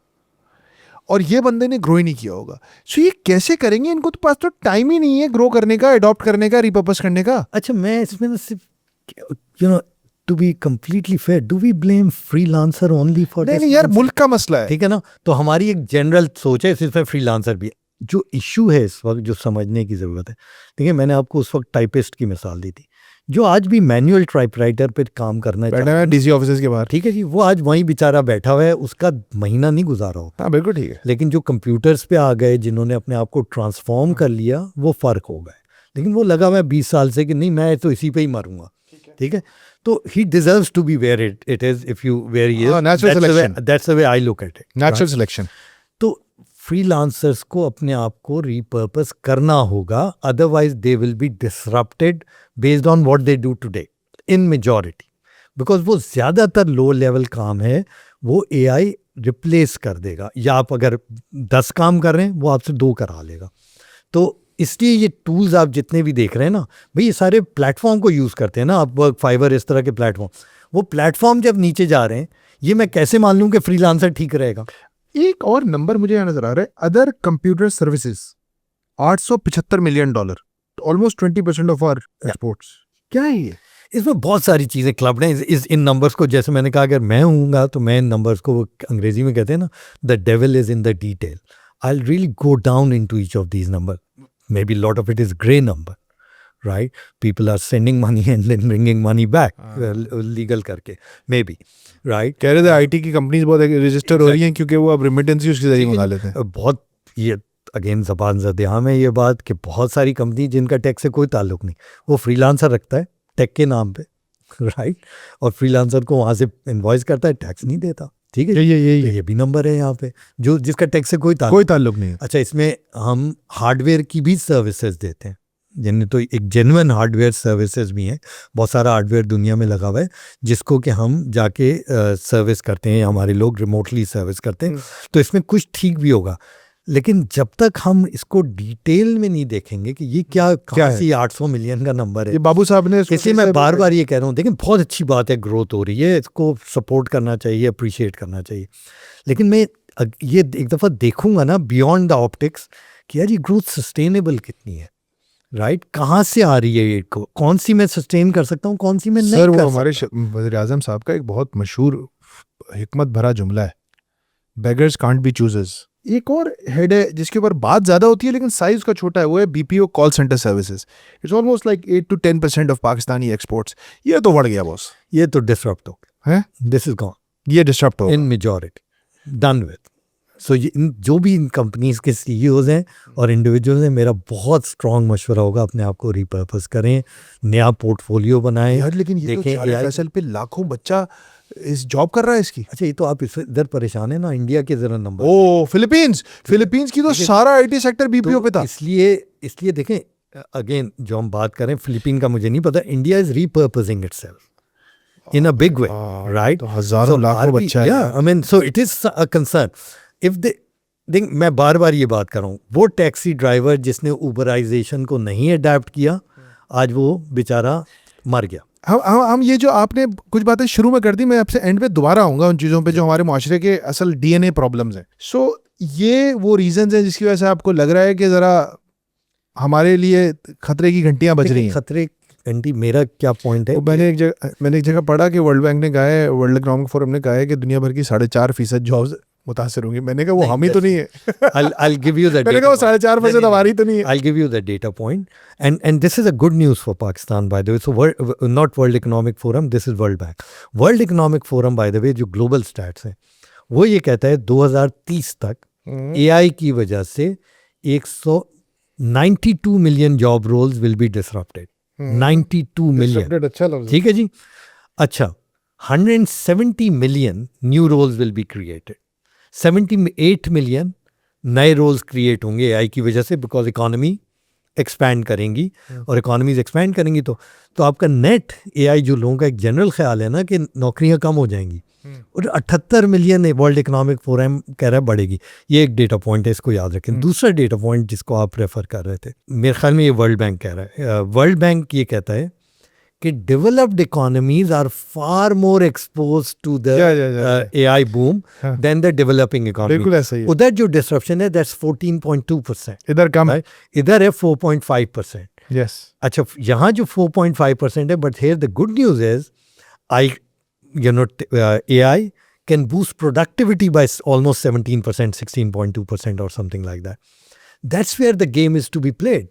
और ये बंदे ने ग्रो ही नहीं किया होगा। सो ये कैसे करेंगे? इनको तो पास तो टाइम ही नहीं है ग्रो करने का, अडॉप्ट करने का, रिपर्पस करने का।
अच्छा, मैं इसमें सिर्फ to be completely fair, do we blame freelancer only for
नहीं नहीं यार, मुल्क का मसला है।
ठीक है ना? तो हमारी एक जनरल सोच है, सिर्फ फ्रीलांसर भी है। जो इशू है इस वक्त, जो समझने की ज़रूरत है, देखिए मैंने आपको उस वक्त टाइपिस्ट की मिसाल दी थी, जो आज भी मैनुअल टाइपराइटर पे काम करना
बैठा है डीसी ऑफिस के बाहर,
ठीक है जी, वो आज वहीं बेचारा बैठा हुआ है, उसका महीना नहीं गुजारा होगा।
हाँ बिल्कुल ठीक है।
लेकिन जो कंप्यूटर्स पे आ गए, जिन्होंने अपने आप को ट्रांसफॉर्म कर लिया, वो फ़र्क हो गए। लेकिन वो लगा हुआ है 20 साल से कि नहीं, मैं तो इसी पे ही मरूंगा। ठीक है, तो ही deserves to be where it is, if you where he is,
natural selection,
that's the way I look at it,
natural selection.
तो फ्रीलांसर्स को अपने आप को रिपर्पस करना होगा, otherwise they will be disrupted based on what they do today in majority, because वो ज़्यादातर low level काम है, वो एआई रिप्लेस कर देगा। या आप अगर 10 काम कर रहे हैं, वो आपसे 2 करा लेगा। तो इसलिए ये टूल्स आप जितने भी देख रहे हैं ना भाई, ये सारे प्लेटफॉर्म को यूज़ करते हैं ना, आप वर्क, फाइवर, इस तरह के प्लेटफॉर्म, वो प्लेटफॉर्म जब नीचे जा रहे हैं, ये मैं कैसे मान लूँ कि फ्रीलांसर ठीक रहेगा?
एक और नंबर मुझे यहाँ नजर आ रहा है, other computer services $875 million, almost 20% of our exports. क्या है ये?
इसमें बहुत सारी चीज़ें क्लब्ड हैं इन नंबर्स को। जैसे मैंने कहा, अगर मैं हूँगा तो मैं इन नंबर्स को, अंग्रेजी में कहते हैं ना, the devil is in the detail. I will really go down into each of these number. Maybe lot of it is grey number, right? People are sending money and then bringing money back legal करके, may be, right?
कह रहे थे IT की companies बहुत register हो रही हैं क्योंकि वो अब रेमिटेंस ही उसके जरिए मंगा लेते हैं।
बहुत, ये अगेन ज़बान ज़द-ए-आम है ये बात कि बहुत सारी कंपनी जिनका टैक्स से कोई ताल्लुक नहीं, वो फ्रीलांसर रखता है टेक के नाम पे, राइट? और फ्रीलांसर को वहाँ से इनवॉइस करता है, टैक्स नहीं देता। ठीक है, ये भी नंबर है यहाँ पे, जो जिसका टैक्स से कोई ताल्लुक
नहीं है।
अच्छा, इसमें हम हार्डवेयर की भी सर्विसेज देते हैं, यानी तो एक जेन्युइन हार्डवेयर सर्विसेज भी हैं। बहुत सारा हार्डवेयर दुनिया में लगा हुआ है जिसको कि हम जाके सर्विस करते हैं, हमारे लोग रिमोटली सर्विस करते हैं। तो इसमें कुछ ठीक भी होगा, लेकिन जब तक हम इसको डिटेल में नहीं देखेंगे कि ये क्या है, 800 मिलियन का नंबर है,
ये बाबू साहब ने,
इसलिए मैं बार बार ये कह रहा हूँ, देखिए बहुत अच्छी बात है, ग्रोथ हो रही है, इसको सपोर्ट करना चाहिए, अप्रिशिएट करना चाहिए। लेकिन मैं ये एक दफ़ा देखूंगा ना बियॉन्ड द ऑप्टिक्स कि यार ये ग्रोथ सस्टेनेबल कितनी है, राइट? कहाँ से आ रही है, ये कौन सी मैं सस्टेन कर सकता हूँ, कौन सी मैं नहीं कर सकता।
हमारे वज़ीर आज़म साहब का एक बहुत मशहूर हिकमत भरा जुमला है, बेगर्स कांट बी चूजर्स। एक और हेड है जिसके ऊपर बात ज़्यादा होती है लेकिन साइज का छोटा है, वो है BPO call centre services. It's almost like 8 to 10% of Pakistani exports. ये तो बढ़ गया बॉस,
ये तो डिसरप्ट हो
है,
दिस इज गॉन,
ये डिस्टर्ब हो
इन मेजॉरिटी, डन विद। सो जो भी इन कंपनीज के सीईओज हैं और इंडिविजुअल्स हैं, मेरा बहुत स्ट्रॉन्ग मशवरा होगा, अपने आप को रिपर्पस करें, नया पोर्टफोलियो बनाएं
यार। लेकिन ये तो फैसल पे लाखों बच्चा इस जॉब कर रहा है इसकी।
अच्छा, ये तो आप इधर परेशान है ना, इंडिया के जरा नंबर।
ओ फिलीपींस की तो सारा आईटी सेक्टर बीपीओ पे था।
इसलिए देखें, अगेन जो हम बात करें फिलीपीन का, मुझे नहीं पता, India is repurposing itself in a big way, right?
तो हजारों लाखों बच्चा है।
I mean, so it is a concern. If देख, मैं बार बार ये बात कर रहा हूँ, वो टैक्सी ड्राइवर जिसने उबराइजेशन को नहीं अडेप्ट किया, आज वो बेचारा मर गया।
हम ये जो आपने कुछ बातें शुरू में कर दी, मैं आपसे एंड पे दोबारा आऊँगा उन चीज़ों पे जो हमारे माशरे के असल डीएनए प्रॉब्लम्स हैं। सो ये वो रीजंस हैं जिसकी वजह से आपको लग रहा है कि ज़रा हमारे लिए खतरे की घंटियाँ बज रही हैं।
खतरे की घंटी, मेरा क्या पॉइंट है?
मैंने एक जगह पढ़ा कि वर्ल्ड बैंक ने कहा है, वर्ल्ड इकोनॉमिक फोरम ने कहा है कि दुनिया भर की 4.5% जॉब्स मुतासिर होंगी। मैंने कहा वो हम ही तो नहीं है।
I'll give you that.
मैंने कहा वो 4.5% हमारी तो नहीं है।
I'll give you that data point, and this is a good news for Pakistan, by the way. So not World Economic Forum, this is World Bank. World Economic Forum, by the way, जो global stats है, वो ये कहता है 2030 तक AI की वजह से 192 million job roles will be disrupted. 92 million,
अच्छा लफ्ज़।
ठीक है जी। अच्छा, 170 million new roles will be created. 78 million नए रोल्स क्रिएट होंगे एआई की वजह से, बिकॉज इकोनॉमी एक्सपैंड करेंगी, और इकोनॉमीज एक्सपैंड करेंगी तो आपका नेट एआई जो लोगों का एक जनरल ख्याल है ना कि नौकरियां कम हो जाएंगी, और 78 मिलियन वर्ल्ड इकोनॉमिक फोरम कह रहा है बढ़ेगी। ये एक डेटा पॉइंट है, इसको याद रखें। दूसरा डेटा पॉइंट जिसको आप रेफर कर रहे थे, मेरे ख्याल में ये वर्ल्ड बैंक कह रहा है। वर्ल्ड बैंक ये कहता है कि developed economies are far more expose to the AI boom than the developing
बिल्कुल
इकोनॉमी।
ऐसा ही है।
उधर जो डिसरप्शन है दैट्स 14.2%,
इधर कम है।
इधर है 4.5%।
यस,
अच्छा, यहाँ जो 4.5% है, but here the good news is AI can boost productivity by almost 17%, 16.2% or something like that. That's where the game is to be played.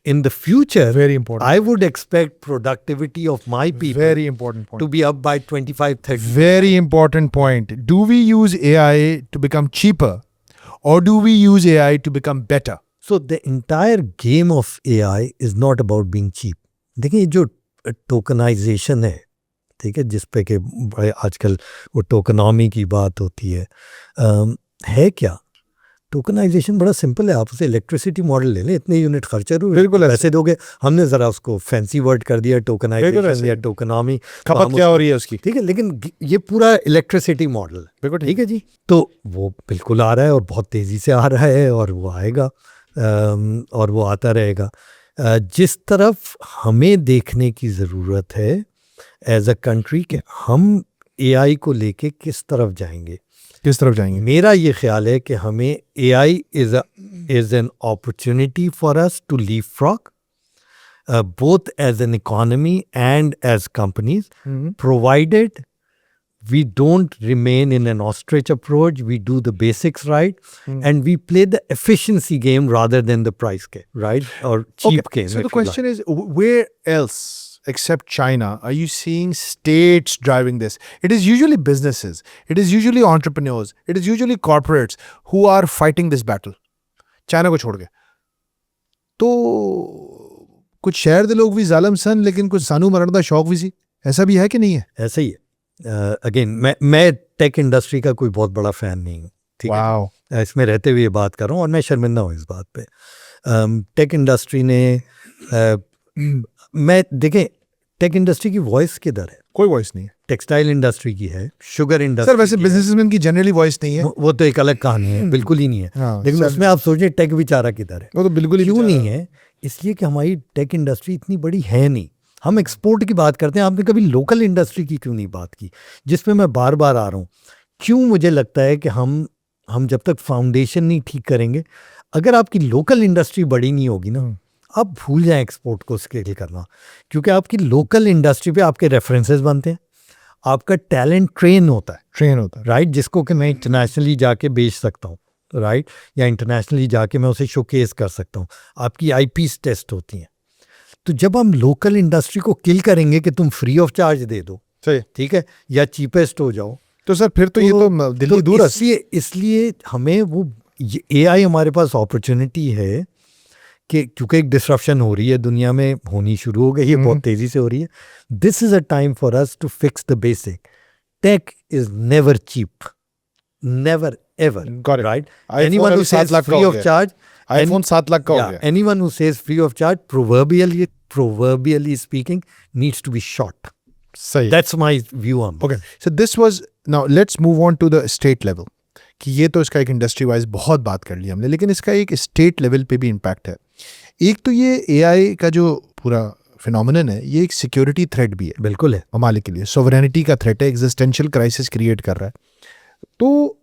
In the future,
very important.
I would expect productivity of my people
Very important point.
to be up by 25, 30.
Very important point. Do we use AI to become cheaper, or do we use AI to become better?
So the entire game of AI is not about being cheap. देखिए, जो tokenization है, ठीक है, जिस पे कि बड़े आजकल वो टोकनॉमी की बात होती है क्या? टोकनाइजेशन बड़ा सिंपल है। आप उसे इलेक्ट्रिसिटी मॉडल ले लें, इतने यूनिट खर्चा हो,
बिल्कुल ऐसे।
पैसे दोगे। हमने ज़रा उसको फैंसी वर्ड कर दिया टोकनाइजेशन या टोकनॉमी,
खपत क्या हो रही है उसकी?
ठीक है, लेकिन ये पूरा इलेक्ट्रिसिटी मॉडल है।
बिल्कुल
ठीक है जी। तो वो बिल्कुल आ रहा है और बहुत तेज़ी से आ रहा है, और वो आएगा और वो आता रहेगा। जिस तरफ हमें देखने की ज़रूरत है एज अ कंट्री कि हम एआई को लेके किस तरफ जाएंगे,
किस तरफ जाएंगे?
मेरा ये ख्याल है कि हमें AI is an opportunity for us to leapfrog both as an economy and as companies, provided we don't remain in an ostrich approach, we do the basics right, and we play the efficiency game rather than the price game, right? Or cheap game.
So the question is, where else except China are you seeing states driving this? It is usually businesses, it is usually entrepreneurs, it is usually corporates who are fighting this battle. China को छोड़ के तो कुछ शहर दे लोग भी जालिम सन, लेकिन कुछ सानू मरण दा शौक भी सी, ऐसा भी है कि नहीं है?
ऐसा ही है। अगेन मैं टेक इंडस्ट्री का कोई बहुत बड़ा फैन नहीं हूँ, ठीक है, इसमें रहते हुए ये बात कर रहा हूँ और मैं शर्मिंदा हूँ इस बात पे। टेक इंडस्ट्री ने मैं देखें, टेक इंडस्ट्री की वॉइस किधर है?
कोई वॉइस नहीं है।
टेक्सटाइल इंडस्ट्री की है, शुगर इंडस्ट्री।
सर वैसे बिजनेसमैन की जनरली वॉइस नहीं है,
वो तो एक अलग कहानी है, बिल्कुल ही नहीं है। लेकिन उसमें आप सोचिए टेक बेचारा किधर है?
वो तो बिल्कुल ही
क्यों नहीं है? इसलिए कि हमारी टेक इंडस्ट्री इतनी बड़ी है नहीं। हम एक्सपोर्ट की बात करते हैं, आपने कभी लोकल इंडस्ट्री की क्यों नहीं बात की? जिसमें मैं बार बार आ रहा हूँ। क्यों मुझे लगता है कि हम जब तक फाउंडेशन नहीं ठीक करेंगे, अगर आपकी लोकल इंडस्ट्री बड़ी नहीं होगी ना, आप भूल जाएं एक्सपोर्ट को स्केल करना, क्योंकि आपकी लोकल इंडस्ट्री पे आपके रेफरेंसेस बनते हैं, आपका टैलेंट ट्रेन होता है, राइट, जिसको कि मैं इंटरनेशनली जाके बेच सकता हूँ, राइट, या इंटरनेशनली जाके मैं उसे शोकेस कर सकता हूँ। आपकी आईपीस टेस्ट होती हैं। तो जब हम लोकल इंडस्ट्री को किल करेंगे कि तुम फ्री ऑफ चार्ज दे दो, सही, ठीक है, या चीपेस्ट हो जाओ,
तो सर फिर तो ये तो दिल्ली दूर है।
इसलिए हमें वो एआई हमारे पास अपॉर्चुनिटी है कि क्योंकि एक डिसरप्शन हो रही है दुनिया में, होनी शुरू हो गई है, बहुत तेजी से हो रही है। This is a time for us to fix the basic. Tech is never cheap, never ever, right? Anyone who says free of charge,
iPhone 7 lakh का हो गया।
Anyone who says free of charge, proverbially speaking, needs to be shot.
सही,
That's my view on this.
Okay, so this was, now let's move on to the state level. कि ये तो इसका एक industry wise बहुत बात कर ली हमने, लेकिन इसका एक स्टेट लेवल पे भी इम्पैक्ट है। एक तो ये एआई का जो पूरा फिनोमिनन है, ये एक सिक्योरिटी थ्रेट भी है,
बिल्कुल है,
ममालिक के लिए सोवरेनिटी का थ्रेट है, एग्जिस्टेंशियल क्राइसिस क्रिएट कर रहा है। तो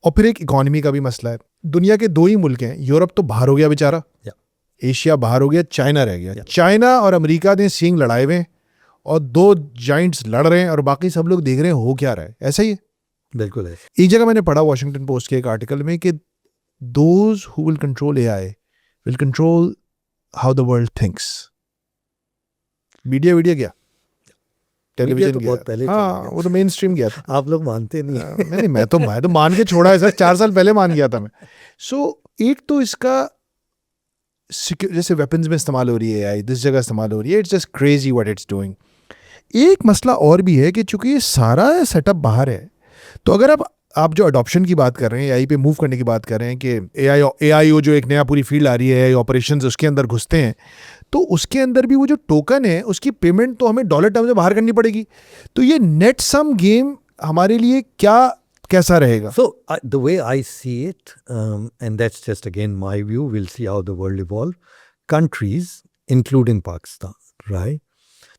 और फिर एक इकोनॉमी का भी मसला है। दुनिया के 2 ही मुल्क हैं, यूरोप तो बाहर हो गया बेचारा, एशिया बाहर हो गया, चाइना रह गया। चाइना और अमेरिका ने सींग लड़ाए हुए और 2 जाइंट्स लड़ रहे हैं और बाकी सब लोग देख रहे हैं हो क्या रहा है। ऐसा ही है,
बिल्कुल है।
एक जगह मैंने पढ़ा वॉशिंगटन पोस्ट के एक आर्टिकल में कि those who will control AI will control how the world thinks. Media गया, टेलीविजन
तो
गया,
बहुत पहले
हाँ, वो तो मेन स्ट्रीम गया था।
आप लोग मानते नहीं।
नहीं, मैं तो मान के छोड़ा है सर, 4 साल पहले मान गया था मैं। सो एक तो इसका जैसे वेपन्स में इस्तेमाल हो रही है एआई, दिस जगह इस्तेमाल हो रही है, it's just crazy what it's doing. एक मसला और भी है कि चूंकि ये सारा सेटअप बाहर है, तो अगर आप जो अडॉप्शन की बात कर रहे हैं, एआई पे मूव करने की बात कर रहे हैं कि एआई जो एक नया पूरी फील्ड आ रही है, ऑपरेशंस उसके अंदर घुसते हैं, तो उसके अंदर भी वो जो टोकन है उसकी पेमेंट तो हमें डॉलर टर्म्स में बाहर करनी पड़ेगी। तो ये नेट सम गेम हमारे लिए कैसा रहेगा?
So the way I see it, and that's just again my view, we'll see how the world evolve. Countries, including Pakistan, right?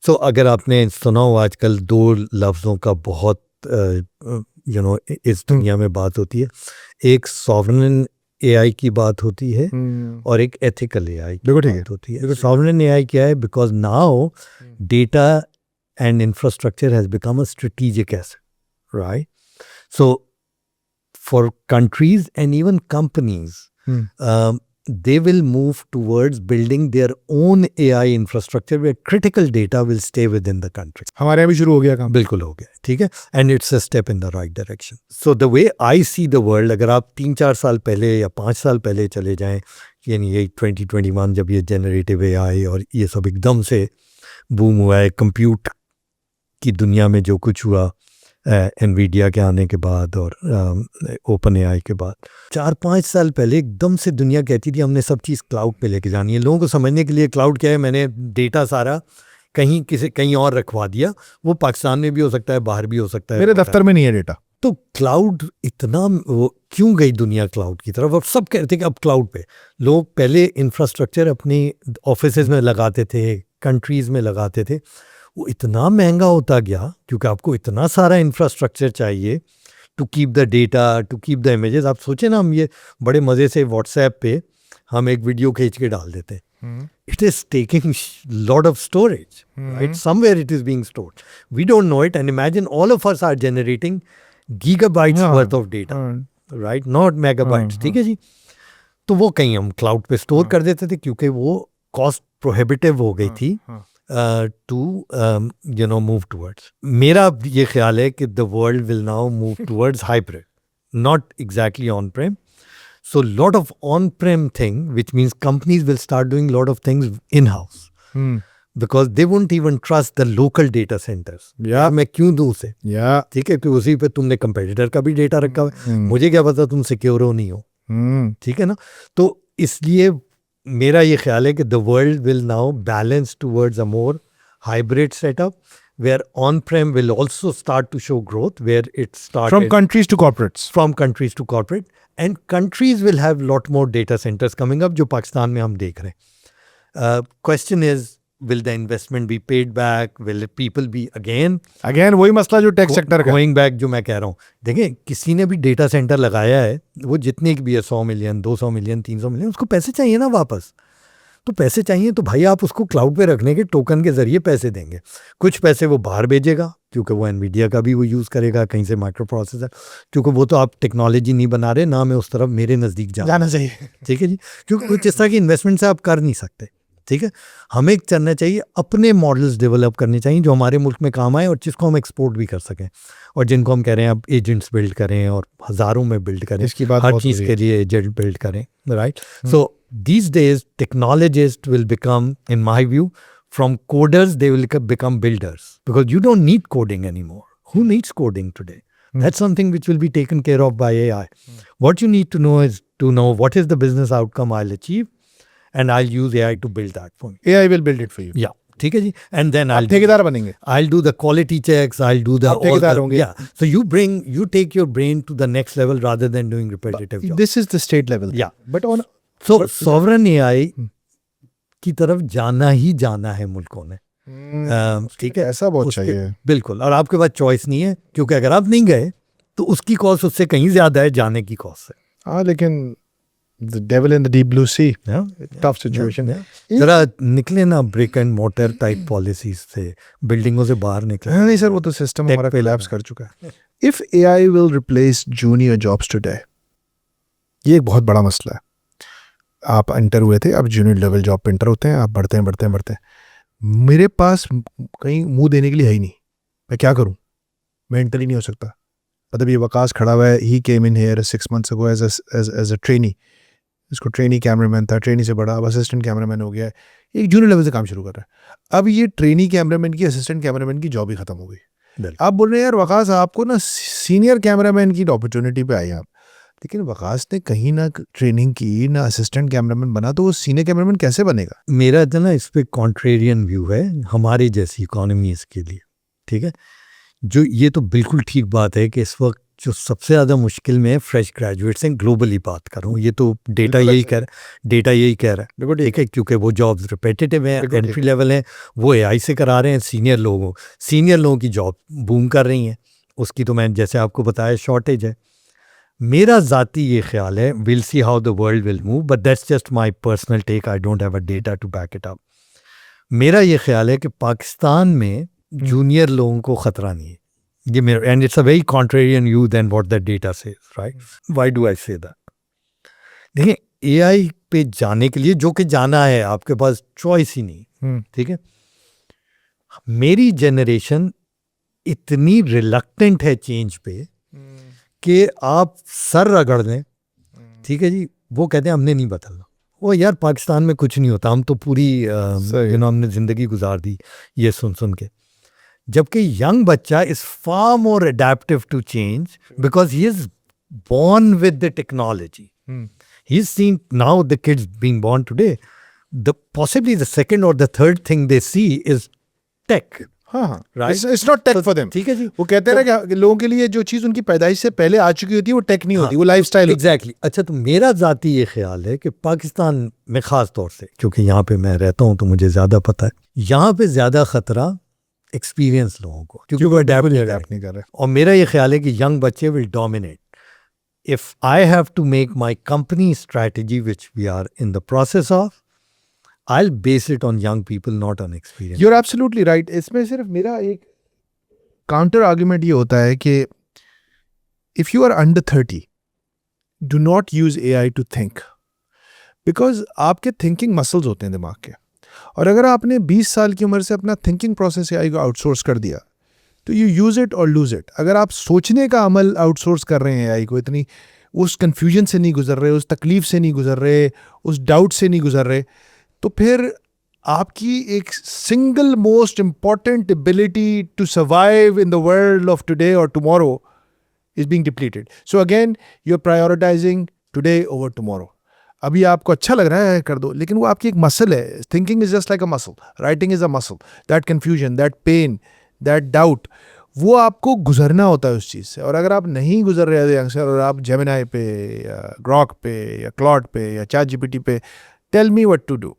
So अगर आपने सुना हो आजकल दो लफ्ज़ों का बहुत इस दुनिया में बात होती है, एक सॉवरेन एआई की बात होती है और एक एथिकल एआई की बात होती है। सॉवरेन एआई क्या है? Because now data and infrastructure has become a strategic asset, right? So for countries and even companies, they will move towards building their own AI infrastructure where critical data will stay within the country.
हमारे यहाँ भी शुरू हो गया काम।
बिल्कुल हो गया, ठीक है, and it's a step in the right direction. So the way I see the world, अगर आप 3-4 साल पहले या 5 साल पहले चले जाएं, यानी ये 2021 जब ये जनरेटिव AI और ये सब एकदम से बूम हुआ है, कंप्यूट की दुनिया में जो कुछ हुआ एनवीडिया के आने के बाद और ओपन एआई के बाद, 4-5 साल पहले एकदम से दुनिया कहती थी हमने सब चीज़ क्लाउड पे लेके जानी है। लोगों को समझने के लिए क्लाउड क्या है, मैंने डेटा सारा कहीं और रखवा दिया, वो पाकिस्तान में भी हो सकता है, बाहर भी हो सकता है,
मेरे दफ्तर में नहीं है डेटा।
तो क्लाउड इतना वो क्यों गई दुनिया क्लाउड की तरफ? अब सब कहते कि अब क्लाउड पे। लोग पहले इंफ्रास्ट्रक्चर अपने ऑफिसेज में लगाते थे, कंट्रीज़ में लगाते थे, वो इतना महंगा होता गया क्योंकि आपको इतना सारा इंफ्रास्ट्रक्चर चाहिए to keep the data, to keep the images. आप सोचें ना, हम ये बड़े मज़े से व्हाट्सएप पे हम एक वीडियो खींच के डाल देते हैं, it is taking lot of storage, right? Somewhere it is being stored. We don't know it, and imagine all of us are generating gigabytes worth of data, right? Not megabytes, ठीक है जी? तो वो कहीं हम क्लाउड पे store कर देते थे क्योंकि वो कॉस्ट प्रोहिबिटिव हो गई थी to move towards. मेरा ये ख्याल है कि the world will now move towards hybrid, not exactly on-prem. So lot of on-prem thing, which means companies will start doing lot of things in-house. Because they won't even trust the local data centers. मैं क्यों दूँ उसे? ठीक है, कि उसी पे तुमने कंपेटिटर का भी डेटा रखा हुआ है, मुझे क्या पता तुम सिक्योर हो नहीं हो, ठीक है ना? तो इसलिए मेरा ये ख्याल है कि the world will now balance towards a more hybrid setup where on-prem will also start to show growth, where it started
from countries to corporates.
From countries to corporate, and countries will have lot more data centers coming up, जो पाकिस्तान में हम देख रहे हैं. Question is, will the investment be paid back? Will people be again
वही मसला जो tech sector का
going back, जो मैं कह रहा हूँ. देखें, किसी ने भी डेटा सेंटर लगाया है, वो जितने की भी है, 100 मिलियन, 200 मिलियन, 300 मिलियन, उसको पैसे चाहिए ना वापस. तो पैसे चाहिए तो भाई आप उसको क्लाउड पे रखने के टोकन के जरिए पैसे देंगे. कुछ पैसे वो बाहर भेजेगा क्योंकि वो एनवीडिया का भी वो यूज़ करेगा, कहीं से माइक्रो प्रोसेसर, क्योंकि वो तो आप टेक्नोलॉजी नहीं बना रहे ना, मैं उस तरफ मेरे नज़दीक जाना चाहिए, ठीक है जी, क्योंकि कुछ इस तरह की इन्वेस्टमेंट से आप कर नहीं सकते, ठीक है. हमें करना चाहिए, अपने मॉडल्स डेवलप करने चाहिए जो हमारे मुल्क में काम आए और जिसको हम एक्सपोर्ट भी कर सकें, और जिनको हम कह रहे हैं अब एजेंट्स बिल्ड करें और हज़ारों में बिल्ड करें,
इसकी बात
हर चीज़ के लिए एजेंट बिल्ड करें, right. So these days technologists will become, in my view, from coders they will become builders, because you don't need coding anymore. Who needs coding today? That's something which will be taken care of by AI. What you need to know is to know what is the business outcome I'll achieve, and I'll use AI to build that for me.
AI will build it for you.
Yeah, ठीक है जी. And then I'll
ठेकेदार बनेंगे.
I'll do the quality checks, I'll do the
ठेकेदार होंगे.
Yeah. So you take your brain to the next level rather than doing repetitive jobs.
This is the state level.
Yeah.
But on
So sovereign AI की तरफ जाना ही जाना है मुल्कों ने, ठीक है.
ऐसा बहुत चाहिए,
बिल्कुल. और आपके पास चॉइस नहीं है, क्योंकि अगर आप नहीं गए तो उसकी कॉस्ट उससे कहीं ज्यादा है जाने की कॉस्ट से.
हाँ, लेकिन the devil in the deep blue sea, tough situation.
जरा निकले ना brick and motor type policies से, बिल्डिंगों से बाहर निकले.
नहीं सर, वो तो सिस्टम हमारा कोलैप्स कर चुका है. If AI will replace junior jobs today, ये एक बहुत बड़ा मसला है. आप इंटर हुए थे, अब जूनियर लेवल जॉब पे इंटर होते हैं, आप बढ़ते हैं. मेरे पास कहीं मुंह देने के लिए है ही नहीं, मैं क्या करूं? मैं इंटर ही नहीं हो सकता. मतलब ये वकास खड़ा हुआ है, he came in here 6 months ago as a trainee. इसको ट्रेनी कैमरामैन था, ट्रेनी से बड़ा अब असिस्टेंट कैमरामैन हो गया है, एक जूनियर लेवल से काम शुरू कर रहा है। अब ये ट्रेनी कैमरामैन की, असिस्टेंट कैमरामैन की जॉब ही खत्म हो गई।
बिल्कुल।
आप बोल रहे हैं यार वकास आपको ना सीनियर कैमरामैन की अपॉर्चुनिटी पे आए आप, लेकिन वकास ने कहीं ना ट्रेनिंग की ना असिस्टेंट कैमरामैन बना, तो वो सीनियर कैमरामैन कैसे बनेगा?
मेरा जो ना इस पे कॉन्ट्रेरियन व्यू है हमारी जैसी इकोनॉमी इसके लिए, ठीक है। जो ये तो बिल्कुल ठीक बात है कि इस वक्त जो सबसे ज़्यादा मुश्किल में है फ्रेश ग्रेजुएट्स हैं, ग्लोबली बात कर रहा हूँ, ये तो डेटा यही कह रहा है, ठीक है, क्योंकि वो जॉब्स रिपीटेटिव हैं, एंट्री लेवल हैं, वो एआई से करा रहे हैं, सीनियर लोगों की जॉब बूम कर रही हैं, उसकी तो मैंने जैसे आपको बताया शॉर्टेज है। मेरा ज़ाती ये ख्याल है, will see how the world will move, but that's just my personal take, I don't have a data to back it up. मेरा ये ख्याल है कि पाकिस्तान में जूनियर लोगों को ख़तरा नहीं है, ये मेरा, and it's a very contrarian view than what that data says, right? Why do I say that? देखिए, एआई पे जाने के लिए जो कि जाना है, आपके पास चॉइस ही नहीं, ठीक है। मेरी जनरेशन इतनी रिलक्टेंट है चेंज पे कि आप सर रगड़ दें, ठीक है जी, वो कहते हैं हमने नहीं बदलना। वो यार पाकिस्तान में कुछ नहीं होता, हम तो पूरी हमने ज़िंदगी गुजार दी ये सुन के। जबकि यंग बच्चा is far more adaptive to change because he is born with the technology. He's seen now the kids being born today. Possibly the second or the third thing they see is tech.
हाँ,
Right?
it's not tech for them.
ठीक है जी,
वो कहते हैं ना कि लोगों के लिए जो चीज़ उनकी पैदाइश से पहले आ चुकी होती है वो टेक नहीं होती, वो लाइफस्टाइल होती है।
एग्जैक्टली। अच्छा, तो मेरा ज़ाती ये ख्याल है कि पाकिस्तान में ख़ास तौर से, क्योंकि यहाँ पे मैं रहता हूँ तो मुझे ज़्यादा पता है, यहाँ पे ज़्यादा ख़तरा एक्सपीरियंस लोगों को, क्योंकि वो अडेप्ट
नहीं कर रहे।
और मेरा ये ख्याल है कि यंग बच्चे will dominate. If I have to make my company strategy, which we are in the process of, I'll base it on young people, not on experience.
You're absolutely right. इसमें सिर्फ मेरा एक काउंटर आर्ग्यूमेंट ये होता है कि if you are under 30, do not use AI to think. Because आपके thinking muscles होते हैं दिमाग के, और अगर आपने 20 साल की उम्र से अपना थिंकिंग प्रोसेस AI को आउटसोर्स कर दिया तो यू यूज़ इट और लूज़ इट। अगर आप सोचने का अमल आउटसोर्स कर रहे हैं AI को, इतनी उस कन्फ्यूजन से नहीं गुजर रहे, उस तकलीफ से नहीं गुजर रहे, उस डाउट से नहीं गुजर रहे, तो फिर आपकी एक single most important ability to survive in the world of today और tomorrow is being depleted. So again you are prioritizing today over tomorrow. अभी आपको अच्छा लग रहा है कर दो, लेकिन वो आपकी एक मसल है। Thinking is just like a muscle, writing is a muscle. That confusion, that pain, that doubt, वो आपको गुजरना होता है उस चीज़ से। और अगर आप नहीं गुजर रहे यंगस्टर और आप जेमिनाई पे या ग्रॉक पे या क्लॉड पे या ChatGPT पे, tell me what to do,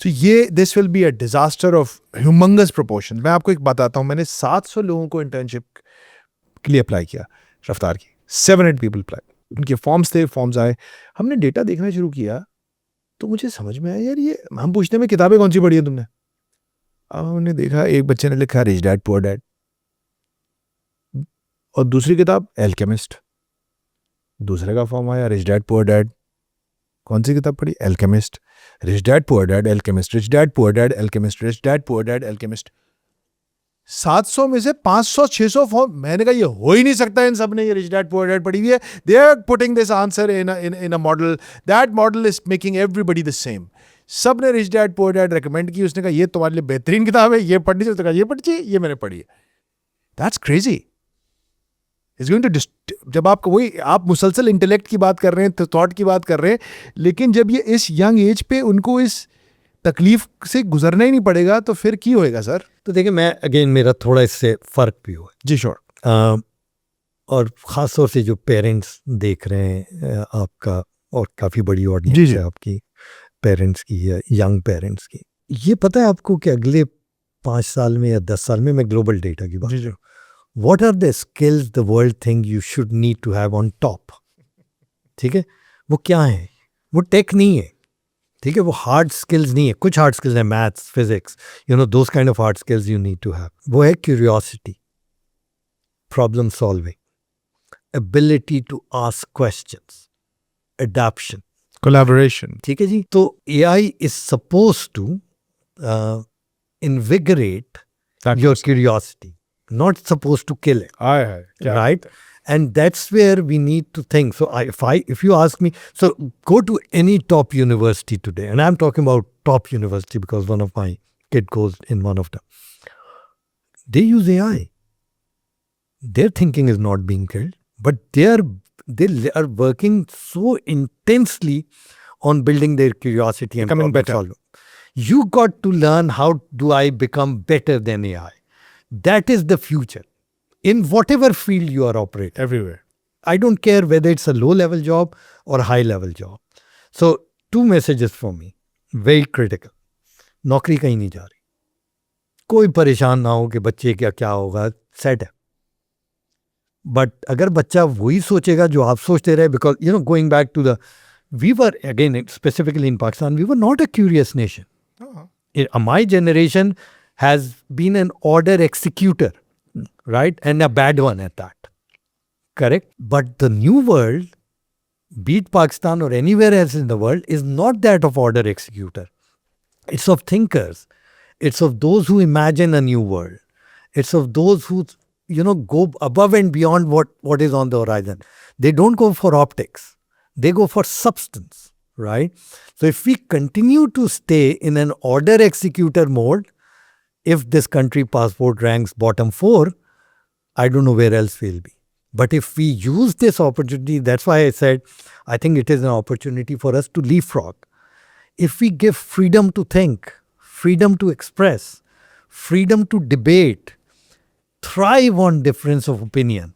so ये this will be a disaster of humongous proportion. मैं आपको एक बताता हूँ, मैंने 700 लोगों को इंटर्नशिप के लिए अप्लाई किया रफ्तार की, 700 पीपल अप्लाई, उनके फॉर्म्स थे, फॉर्म्स आए, हमने डेटा देखना शुरू किया तो मुझे समझ में आया यार ये, हम पूछते हैं किताबें कौन सी पढ़ी है तुमने, अब हमने देखा एक बच्चे ने लिखा रिच डैड पुअर डैड, और दूसरी किताब एल्केमिस्ट, दूसरे का फॉर्म आया रिच डैड पुअर डैड, कौन सी किताब पढ़ी, alchemist, rich dad poor dad alchemist, rich dad poor dad alchemist, rich dad poor dad alchemist. 700 में से 500-600 फॉर्म, मैंने कहा ये हो ही नहीं सकता, इन सब ने ये रिच डैड पुअर डैड पढ़ी हुई है, they are putting this answer in a model, that model is making everybody the same. सब ने rich dad poor dad recommend की, उसने कहा ये तुम्हारे लिए बेहतरीन किताब है, ये पढ़नी चाहिए, उसने कहा ये पढ़नी चाहिए, ये मैंने पढ़ी है। That's crazy. It's going to, जब आपको वही, आप मुसलसल इंटेलेक्ट की बात कर रहे हैं, थॉट की बात कर रहे हैं, लेकिन जब ये इस यंग एज पे उनको इस तकलीफ से गुजरना ही नहीं पड़ेगा तो फिर क्या होएगा सर?
तो देखिए, मैं अगेन मेरा थोड़ा इससे फ़र्क भी हुआ
जी श्योर,
और ख़ास तौर से जो पेरेंट्स देख रहे हैं आपका, और काफ़ी बड़ी
जी,
ऑडियंस
जी।
है आपकी पेरेंट्स की या यंग पेरेंट्स की, ये पता है आपको कि अगले 5 साल में या 10 साल में, मैं ग्लोबल डेटा की बात,
जी जी,
what are the skills the world think you should need to have on top, ठीक है, वो क्या है? वो टेक नहीं है, ठीक है, वो हार्ड स्किल्स नहीं है, कुछ हार्ड स्किल्स हैं, maths, physics, you know those kind of hard skills you need to have. वो है curiosity, problem solving, ability to ask questions, adaptation,
collaboration.
ठीक है जी। तो AI is suppose to invigorate your curiosity, not supposed to kill it,
आए है
right? And that's where we need to think. So if you ask me, so go to any top university today, and I'm talking about top university because one of my kid goes in one of them. They use AI. Their thinking is not being killed, but they are working so intensely on building their curiosity and
Becoming better.
problem solving. You got to learn how do I become better than AI. That is the future in whatever field you are operating.
Everywhere.
I don't care whether it's a low-level job or a high-level job. So, 2 messages for me, very critical. नौकरी कहीं नहीं जा रही. कोई परेशान ना हो कि बच्चे क्या क्या होगा, सेट है. बट अगर बच्चा वही सोचेगा जो आप सोचते रहे, because going back to we were again specifically in Pakistan, we were not a curious nation. My generation has been an order executor, right, and a bad one at that. Correct. But the new world, be it Pakistan or anywhere else in the world, is not that of order executor. It's of thinkers. It's of those who imagine a new world. It's of those who, go above and beyond what is on the horizon. They don't go for optics. They go for substance, right? So if we continue to stay in an order executor mode, if this country passport ranks bottom 4, I don't know where else we'll be. But if we use this opportunity, that's why I said, I think it is an opportunity for us to leapfrog. If we give freedom to think, freedom to express, freedom to debate, thrive on difference of opinion,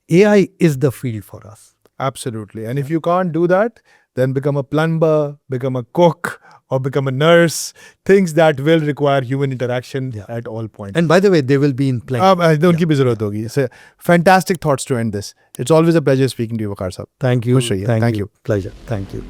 AI is the field for us.
Absolutely. And if you can't do that, then become a plumber, become a cook, or become a nurse, things that will require human interaction at all points.
And by the way, they will be in plenty.
उनकी भी जरूरत होगी. So, fantastic thoughts to end this. It's always a pleasure speaking to you, Waqar Saab.
Thank you.
खुश रहिए. Thank you.
Pleasure. Thank you.